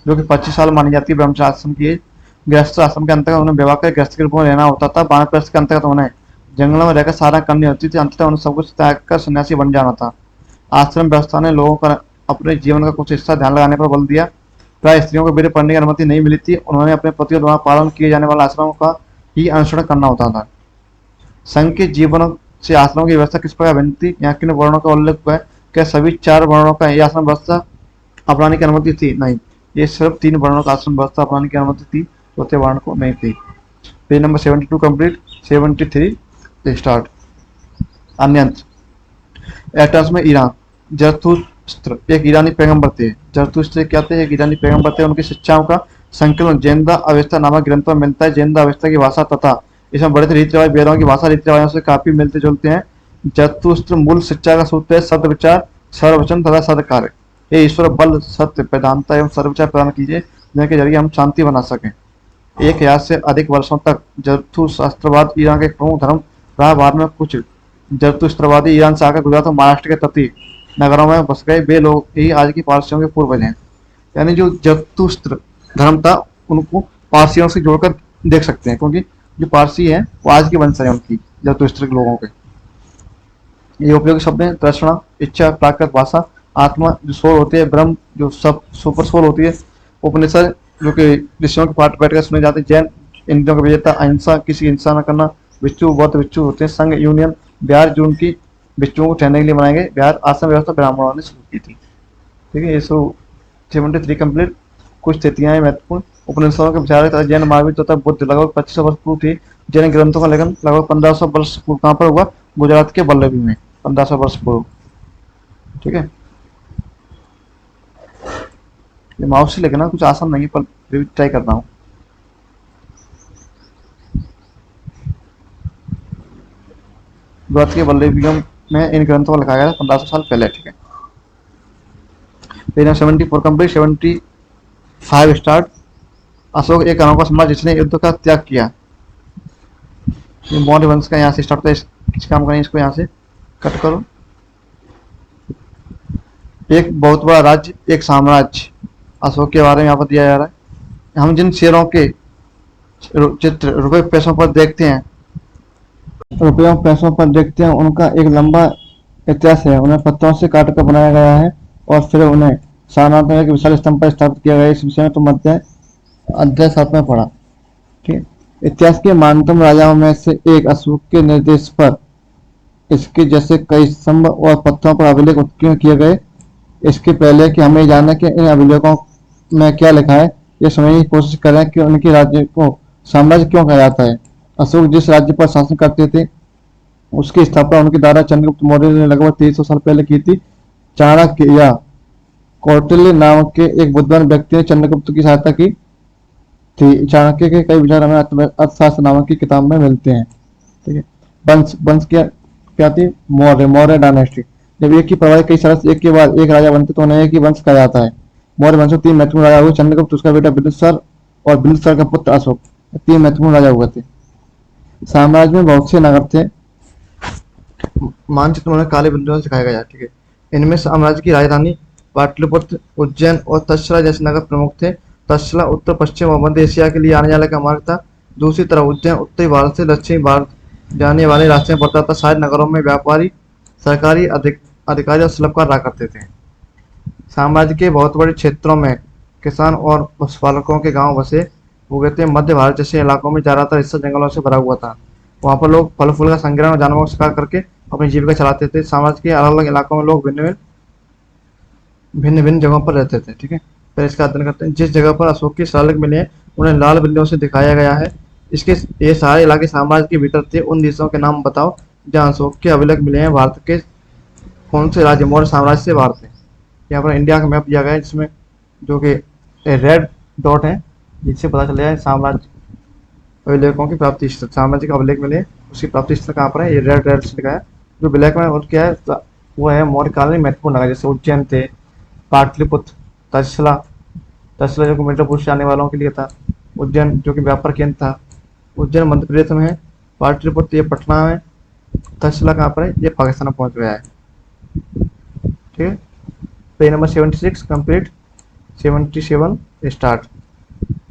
Speaker 1: जो कि 25 साल मानी जाती है ब्रह्मचर्य आश्रम की। गृहस्थ आश्रम के अंतर्गत उन्हें विवाह कर गृहस्थ के रूप में रहना होता था। वानप्रस्थ के अंतर्गत उन्हें जंगलों में रहकर साधना करनी होती थी। अंततः उन्हें सब कुछ त्याग कर सन्यासी बन जाना था। आश्रम व्यवस्था ने लोगों का अपने जीवन का कुछ हिस्सा ध्यान लगाने पर बल दिया। प्राय स्त्रियों को वीर्य पढ़ने की अनुमति नहीं मिली थी। उन्होंने अपने पतियों द्वारा पालन किए जाने वाले आश्रमों का ही अनुसरण करना होता था। संघ के जीवनों से आश्रमों की व्यवस्था किस प्रकार भिन्न थी? यहाँ किन वर्णों का उल्लेख हुआ है? क्या सभी 4 वर्णों का यह आश्रम व्यवस्था अपनाने की अनुमति थी? नहीं, ये सिर्फ 3 वर्णों का आश्रम व्यवस्था अपनाने की अनुमति थी, चौथे वर्ण को नहीं थी। Page number 72 complete. 73 स्टार्ट। अन्यंत्र एटर्स में ईरान। जरथुस्त्र एक ईरानी पैगंबर थे। जरथुस्त्र क्या थे? एक ईरानी पैगंबर थे। उनकी शिक्षाओं का संकलन जैनदा अवेस्ता नामक ग्रंथ में मिलता है। जैनदा अवेस्ता की भाषा तथा इसमें बड़े रीति रिवाज वेदों की भाषा रीति रिवाजों से काफी मिलते जुलते हैं। जरथुस्त्र मूल शिक्षा का सूत्र है सत्य विचार, सर्ववचन तथा सदकार्य। ये ईश्वर बल, सत्य, वेदांता एवं सर्वविचार प्रदान कीजिए जिनके जरिए हम शांति बना सकें। 1000 से अधिक वर्षों तक जरथुस्त्रवाद ईरान का एक प्रमुख धर्म रहा। बाद में कुछ जरथुस्त्रवादी ईरान से आकर गुजरात और महाराष्ट्र के तटीय नगरों में बस गए। वे लोग ही आज की पारसियों के पूर्वज हैं। यानी जो जरथुस्त्र धर्म था उनको पारसियों से जोड़कर देख सकते हैं, क्योंकि जो पारसी हैं वो आज की वंश है उनकी, जरथुस्त्र लोगों के। ये उपयोगी शब्द हैं तृष्णा, इच्छा, प्राकृत भाषा, आत्मा जो सोल होती है, ब्रह्म जो सब सुपर सोल होती है, उपनिषद जो कि ऋषियों के पाठ बैठकर सुने जाते हैं, जैन इंद्रियों का विजेता, अहिंसा किसी हिंसा न करना, भिक्षु बौद्ध भिक्षु होते हैं, संघ यूनियन, बिहार जो उनकी भिक्षुओं को ठहरने के लिए बनाए गए, बिहार आश्रम व्यवस्था ब्राह्मणों ने शुरू की थी। ठीक है, ये 73 कंप्लीट। कुछ स्थितियां हैं महत्वपूर्ण। उपनिषदों के विचारक तथा जैन महावीर तथा बुद्ध लगभग 2500 वर्ष पूर्व थे। जैन ग्रंथों का लेखन लगभग 1500 वर्ष पूर्व कहाँ पर हुआ? गुजरात के वल्लभी में, 1500 वर्ष पूर्व। ठीक है, ये माउस से लिखना कुछ आसान नहीं है, पर फिर भी ट्राई करता हूँ। गुजरात के वल्लभियों में इन ग्रंथों को लिखा गया था 1500 साल पहले। ठीक है, पेज 74 कंप्लीट। 75 स्टार्ट। अशोक एक अनोखा सम्राट जिसने युद्ध का त्याग किया। ये मौर्य वंश का यहाँ से स्टार्ट होता है। किस काम करें इसको यहाँ से कट करो। एक बहुत बड़ा राज्य, एक साम्राज्य, अशोक के बारे में यहाँ पर दिया जा रहा है। हम जिन शेरों के चित्र रुपए पैसों पर देखते हैं, रुपयों पैसों पर देखते हैं, उनका एक लंबा इतिहास है। उन्हें पत्थरों से काट कर बनाया गया है और फिर उन्हें सारनाथ में एक विशाल स्तंभ पर स्थापित किया गया है। इस विषय में तुम अध्याय 7 में पढ़ा। ठीक है, इतिहास के महानतम राजाओं में से एक अशोक के निर्देश पर इसके जैसे कई स्तंभ और पत्थरों पर अभिलेख उत्कीर्ण किए गए। इसके पहले कि हमें जाना कि इन अभिलेखों में क्या लिखा है, ये समझने की कोशिश करें कि उनके राज्य को साम्राज्य क्यों कहा जाता है। अशोक जिस राज्य पर शासन करते थे उसकी स्थापना उनके दादा चंद्रगुप्त मौर्य ने लगभग 300 साल पहले की थी। चाणक्य या कौटिल्य नाम के एक बुद्धिमान व्यक्ति ने चंद्रगुप्त की सहायता की थी। चाणक्य के कई विचार हमें अर्थशास्त्र नामक की किताब में मिलते हैं। ठीक है, वंश क्या थी? मौर्य डायनेस्टी। जब एक ही परिवार कई सदस्य एक के बाद एक राजा बनते तो उन्हें एक ही वंश कहा जाता है। मौर्य वंश में 3 महत्वपूर्ण राजा हुए, चंद्रगुप्त, उसका बेटा बिंदुसार और बिंदुसार का पुत्र अशोक। 3 महत्वपूर्ण राजा हुए थे। साम्राज्य में बहुत से नगर थे। मानचित्र में काले बिंदुओं से दिखाया गया। ठीक है, इनमें साम्राज्य की राजधानी पाटलिपुत्र, उज्जैन और तक्षशिला जैसे नगर प्रमुख थे। तक्षशिला उत्तर पश्चिम और मध्य एशिया के लिए आने जाने का मार्ग था। दूसरी तरफ उज्जैन उत्तरी भारत से दक्षिणी भारत जाने वाले रास्ते में पड़ता था। सारे नगरों में व्यापारी, सरकारी अधिकारी और शिल्पकार रहा करते थे। साम्राज्य के बहुत बड़े क्षेत्रों में किसान और पशुपालकों के गांव बसे हुए थे। मध्य भारत जैसे इलाकों में ज्यादातर हिस्सा जंगलों से भरा हुआ था। वहां पर लोग फल फूल का संग्रहण और जानवरों का शिकार करके अपनी जीविका चलाते थे। साम्राज्य के अलग अलग इलाकों में लोग भिन्न भिन्न जगहों पर रहते थे। ठीक है, फिर इसका अध्ययन करते हैं। जिस जगह पर अशोक के शिलालेख मिले हैं उन्हें लाल बिंदुओं से दिखाया गया है। ये सारे इलाके साम्राज्य के भीतर थे। उन देशों के नाम बताओ जहाँ अशोक के अभिलेख मिले हैं। भारत के कौन से राज्य मौर्य साम्राज्य से बाहर थे? यहाँ पर इंडिया का मैप दिया गया है जिसमें जो कि रेड डॉट है, जिससे पता चल जाए साम्राज्य अभिलेखों की प्राप्ति स्थल। साम्राज्य का अभिलेख मिले उसकी प्राप्ति स्थल कहाँ पर है? ये रेड से लिखा है। जो ब्लैक में और क्या है वो है मौर्य काल में महत्वपूर्ण नगर, जैसे उज्जैन थे, पाटलिपुत्र, तक्षशिला जो कि मिर्जापुर से आने वालों के लिए था। उज्जैन जो कि व्यापार केंद्र था। उज्जैन मध्य प्रदेश में है। पाटलिपुत्र ये पटना में। तक्षशिला कहाँ पर है? ये पाकिस्तान में पहुंच गया है। ठीक है, पेज नंबर 76 कंप्लीट। 77 स्टार्ट।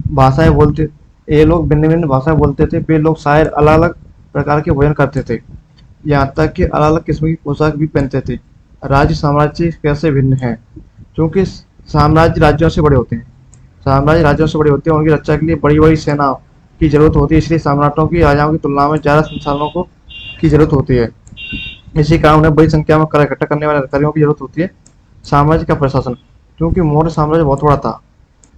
Speaker 1: भाषाएं बोलते ये लोग भिन्न भिन्न भाषा बोलते थे। वे लोग शायद अलग अलग प्रकार के भोजन करते थे, यहाँ तक कि अलग अलग किस्म की पोशाक भी पहनते थे। राज्य साम्राज्य कैसे भिन्न है? क्योंकि साम्राज्य राज्यों से बड़े होते हैं, साम्राज्य राज्यों से बड़े होते हैं, उनकी रक्षा के लिए बड़ी बड़ी सेना की जरूरत होती है, इसलिए सम्राटों की राजाओं की तुलना में ज़्यादा संसाधनों को की जरूरत होती है। इसी कारण उन्हें बड़ी संख्या में कर इकट्ठा करने वाले अधिकारियों की जरूरत होती है। साम्राज्य का प्रशासन, क्योंकि मौर्य साम्राज्य बहुत बड़ा था,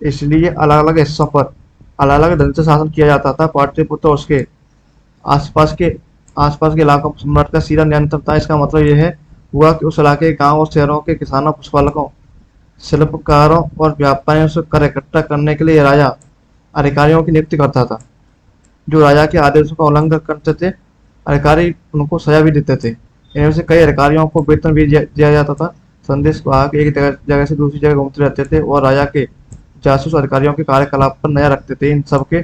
Speaker 1: इसलिए अलग अलग हिस्सों पर अलग अलग ढंग से शासन किया जाता था। पाटलिपुत्र और उसके आसपास के आसपास के इलाकों पर सम्राट का सीधा नियंत्रण था। इसका मतलब यह है हुआ कि उस इलाके के गांव और शहरों के किसानों, पशुपालकों, शिल्पकारों और व्यापारियों से कर इकट्ठा करने के लिए राजा अधिकारियों की नियुक्ति करता था, जो राजा के आदेशों का उल्लंघन करते थे। अधिकारी उनको सजा भी देते थे। इनमें से कई अधिकारियों को वेतन भी दिया जाता था। संदेश वाहक एक जगह से दूसरी जगह घूमते रहते थे और राजा के जासूस अधिकारियों के कार्यकलाप पर नजर रखते थे। इन सब के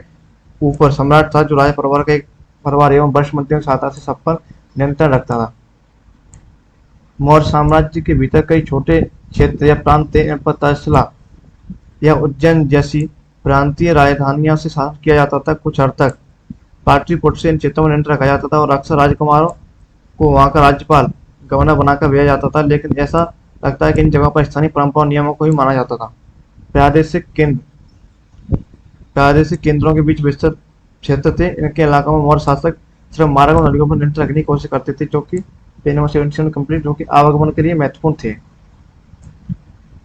Speaker 1: ऊपर सम्राट था, जो राज परिवार का एक परिवार एवं वर्ष मध्य सहायता से सब पर नियंत्रण रखता था। मौर्य साम्राज्य के भीतर कई छोटे क्षेत्र या प्रांत थे। इन पर तक्षशिला या उज्जैन जैसी प्रांतीय राजधानियों से शासन किया जाता था। कुछ हद तक पाटलिपुत्र से इन क्षेत्रों में नियंत्रण रखा जाता था और अक्सर राजकुमारों को वहां का राज्यपाल, गवर्नर बनाकर भेजा जाता था। लेकिन ऐसा लगता है कि इन जगहों पर स्थानीय परंपरा और नियमों को ही माना जाता था। प्रादेशिक केंद्र, प्रादेशिक केंद्रों के बीच विस्तृत क्षेत्र थे। इनके इलाकों में मौर्य शासक सिर्फ मार्ग और नदियों पर नियंत्रण रखने की कोशिश करते थे, जो कि पेज नंबर 77 कंप्लीट, जो कि आवागमन के लिए महत्वपूर्ण थे।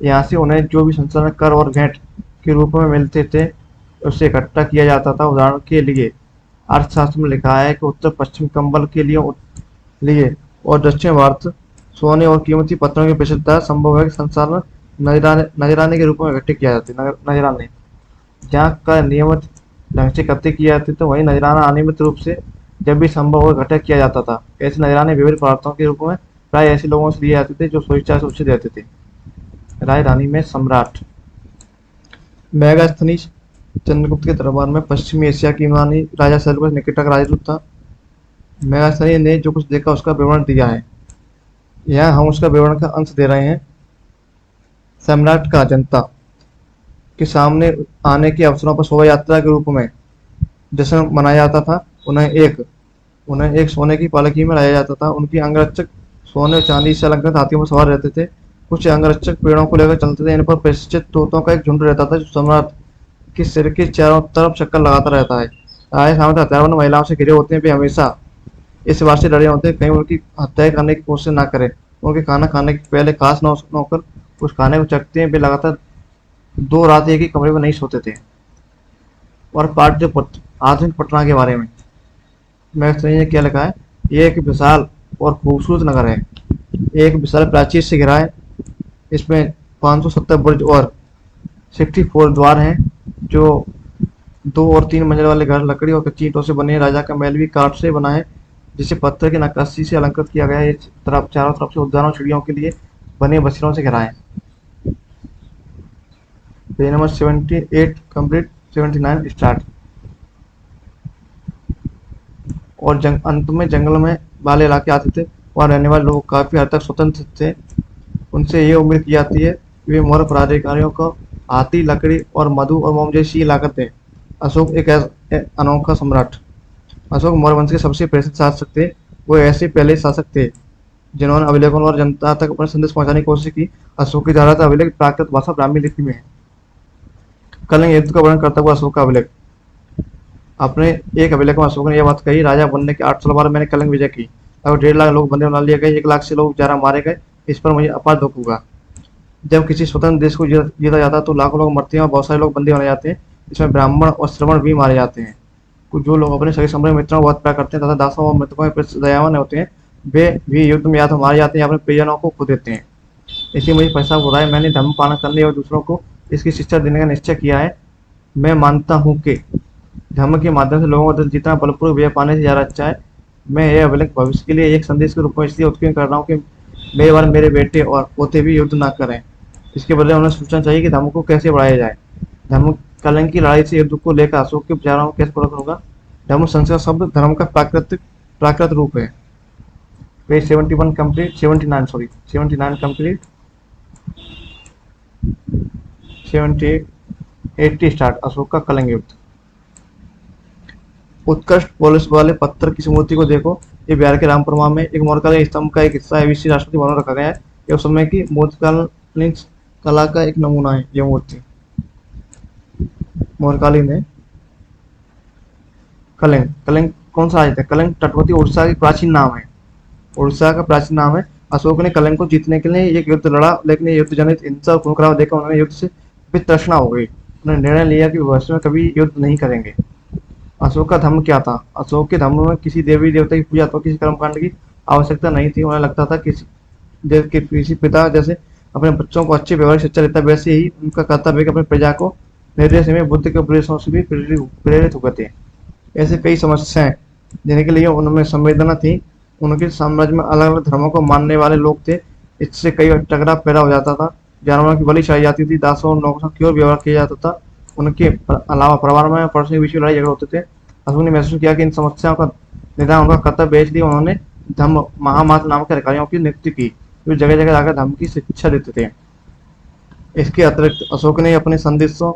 Speaker 1: यहाँ से उन्हें जो भी संसाधन कर और भेंट के रूप में मिलते थे, उससे इकट्ठा किया जाता था। उदाहरण के लिए अर्थशास्त्र में लिखा है कि उत्तर पश्चिम कंबल के लिए और दक्षिण भारत सोने और कीमती पत्थरों की प्रसिद्धता संभव है कि संसाधन नजराने के रूप में इकट्ठे किया जाते। नजराने जहाँ का नियमित ढंग से इकट्ठे किए जाते थे, वहीं नजराना अनियमित रूप से जब भी संभव हो इकट्ठा किया जाता था। ऐसे नजराने विभिन्न पदार्थों के रूप में प्राय ऐसे लोगों से लिए जाते थे जो स्वेच्छा से उचित रहते थे। राजधानी में सम्राट मेगास्थनीज चंद्रगुप्त के दरबार में पश्चिमी एशिया की यूनानी राजा सेल्यूकस निकेटर का राजदूत था। मेगास्थनीज ने जो कुछ देखा उसका विवरण दिया है। यहाँ हम उसका विवरण का अंश दे रहे हैं। सम्राट का जनता के सामने आने के अवसरों पर शोभा यात्रा के रूप में जश्न मनाया जाता था। उन्हें एक सोने की पालकी में लाया जाता था। उनकी अंगरक्षक सोने और चांदी से अलंकृत हाथियों पर सवार रहते थे। कुछ अंगरक्षक पेड़ों को लेकर चलते थे। इन पर प्रशिक्षित तोतों का एक झुंड रहता था, जो सम्राट के सिर के चारों तरफ चक्कर लगाता रहता है। राजा सामने हथियारबंद महिलाओं से घिरे होते हैं। वे हमेशा इस बात से डरे होते हैं कहीं उनकी हत्या करने की कोशिश ना करें। उनके खाना खाने के पहले खास नौ होकर उस खाने को चखते हैं। वे लगातार 2 रात एक ही कमरे में नहीं सोते थे। और पाटलिपुत्र आधुनिक पटना के बारे में मैगस्थनी ने क्या लिखा है? ये एक विशाल और खूबसूरत नगर है। एक विशाल प्राचीर से घिरा है। इसमें 570 बुर्ज और 64 द्वार हैं, जो 2 और 3 मंजिल वाले घर लकड़ी और कच्ची ईंटों से बने हैं। राजा का महल भी काठ से बना है, जिसे पत्थर की नक्काशी से अलंकृत किया गया है। चारों तरफ से उद्यानों चिड़ियों के लिए बने बसेरों से घिरा है। Page number 78 complete, 79 start. और अंत में जंगल में वाले इलाके आते थे। वहाँ रहने वाले लोग काफी हद तक स्वतंत्र थे। उनसे ये उम्मीद की जाती है कि वे मौर्य पदाधिकारियों को हाथी, लकड़ी और मधु और मोम जैसी लागत दें। अशोक एक अनोखा सम्राट। अशोक मौर्य वंश के सबसे प्रसिद्ध शासक थे। वो ऐसे पहले शासक थे जिन्होंने अभिलेखों और जनता तक अपना संदेश पहुंचाने की कोशिश की। अशोक की ज्यादातर अभिलेख प्राकृत भाषा ब्राह्मी लिपि में है। कलिंग युद्ध का वर्णन करता हुआ अशोक का अभिलेख। अपने एक अभिलेख में अशोक ने यह बात कही, राजा बनने के 8 साल बाद मैंने कलिंग विजय की। लगभग 1.5 लाख लोग बंदी बना लिए गए, 1 लाख से लोग ज्यादा मारे गए। इस पर मुझे अपार दुख हुआ। जब किसी स्वतंत्र देश को जीता जाता है तो लाखों लोग मरते हैं और बहुत सारे लोग बंदी बनाए जाते हैं। इसमें ब्राह्मण और श्रवण भी मारे जाते हैं। कुछ जो लोग अपने सगे संबंधी मित्रों को बहुत प्यार करते हैं तथा दासों और मृतकों के प्रति दयावान होते हैं, वे भी युद्ध में या तो मारे जाते हैं या अपने परिजनों को खो देते हैं। इसलिए मुझे पछतावा हो रहा है। मैंने धर्म पालन करने और दूसरों को इसकी शिक्षा देने का निश्चय किया है। मैं मानता हूँ कि धर्म के माध्यम से लोगों का दिल जीतना बलपूर्वक विजय पाने से ज़्यादा अच्छा है। मैं यह अभिलेख भविष्य के लिए एक संदेश के रूप में इसलिए उत्कीर्ण कर रहा हूँ कि मेरे बार मेरे बेटे और पोते भी युद्ध ना करें। इसके बदले उन्हें सोचना चाहिए कि धर्म को कैसे बढ़ाया जाए। धर्म कलंक की लड़ाई से युद्ध को लेकर अशोक के विचारों को कैसे पूरा होगा। धर्म संस्कार शब्द धर्म का प्राकृत रूप है। Page 71 complete, 79 complete, 78 80 start. Ashok का कलिंग युद्ध। उत्कृष्ट पॉलिश वाले पत्थर की मूर्ति को देखो। ये बिहार के रामपुरमा में एक मोरकालीन स्तंभ का एक हिस्सा एबीसी राष्ट्रपति भवन में रखा गया है। ये उस समय की मोरकालीन कला का एक नमूना है। ये मूर्ति मोरकालीन है। कलिंग, कलिंग कौन सा राज्य है? कलिंग तटवर्ती उड़ीसा की प्राचीन नाम है। उड़ीसा का प्राचीन नाम है। अशोक ने कलिंग को जीतने के लिए एक युद्ध लड़ा, लेकिन युद्ध जनित हिंसा और खून खराबा देखकर उन्होंने युद्ध से वितृष्णा हो गई। उन्होंने निर्णय लिया कि भविष्य में कभी युद्ध नहीं करेंगे। अशोक का धर्म क्या था? अशोक के धर्म में किसी देवी देवता की पूजा अथवा किसी कर्मकांड की आवश्यकता नहीं थी। उन्हें लगता था किसी पिता जैसे अपने बच्चों को अच्छी व्यवहारिक शिक्षा देता, वैसे ही उनका कर्तव्य है कि अपनी प्रजा को निर्देश में बुद्ध के उपदेशों से भी प्रेरित होकर थे। ऐसे कई समस्याएं जिनके लिए उनमें संवेदना थी। उनके साम्राज्य में अलग अलग धर्मों को मानने वाले लोग थे। इससे कई टकराव पैदा हो जाता था। जानवरों की बलि चढ़ाई जाती थी। दासों और नौकरों की ओर व्यवहार किया जाता था। उनके अलावा परिवार में पड़ोसियों के बीच लड़ाई झगड़े होते थे। अशोक ने महसूस किया कि इन समस्याओं का निदान उनका कर्तव्य है, इसलिए उन्होंने धर्म महामात्र नाम के अधिकारियों की नियुक्ति की, जो जगह जगह जाकर धर्म की शिक्षा देते थे। इसके अतिरिक्त अशोक ने अपने संदेशों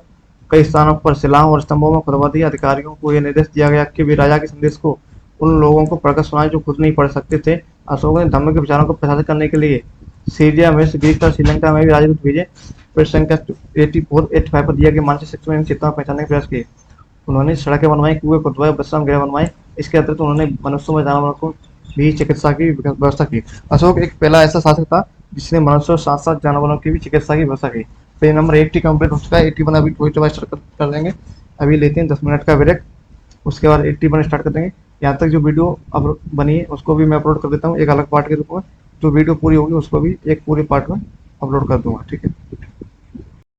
Speaker 1: कई स्थानों पर शिलाओं और स्तंभों में खुदवा दिया। अधिकारियों को यह निर्देश दिया गया कि वे राजा के संदेश को उन लोगों को पढ़कर सुनाए जो खुद नहीं पढ़ सकते थे। अशोक ने धर्म के विचारों को प्रसारित करने के लिए सीरिया, मिस्र, ग्रीक और श्रीलंका में भी राजदूत भेजे। फिर संख्या 84-85 पर दिया गया मानसिक शिक्षा में चेतना पहचानने के प्रयास किए। उन्होंने सड़कें बनवाई, कुएं खुदवाए, विश्राम गृह बनवाए। इसके अतिरिक्त उन्होंने मनुष्यों में जानवरों को भी चिकित्सा की व्यवस्था की। अशोक एक पहला ऐसा शासक था जिसने मनुष्यों साथ साथ जानवरों की भी चिकित्सा की व्यवस्था की। पेज नंबर 80 कंप्लीट हो चुका है। 81 अभी थोड़ी देर स्टार्ट कर देंगे। अभी लेते हैं 10 मिनट का ब्रेक, उसके बाद 81 स्टार्ट कर देंगे। यहाँ तक जो वीडियो अब बनी है उसको भी मैं अपलोड कर देता हूँ एक अलग पार्ट के रूप में। जो वीडियो पूरी होगी उसको भी एक पूरे पार्ट में अपलोड कर दूंगा, ठीक है।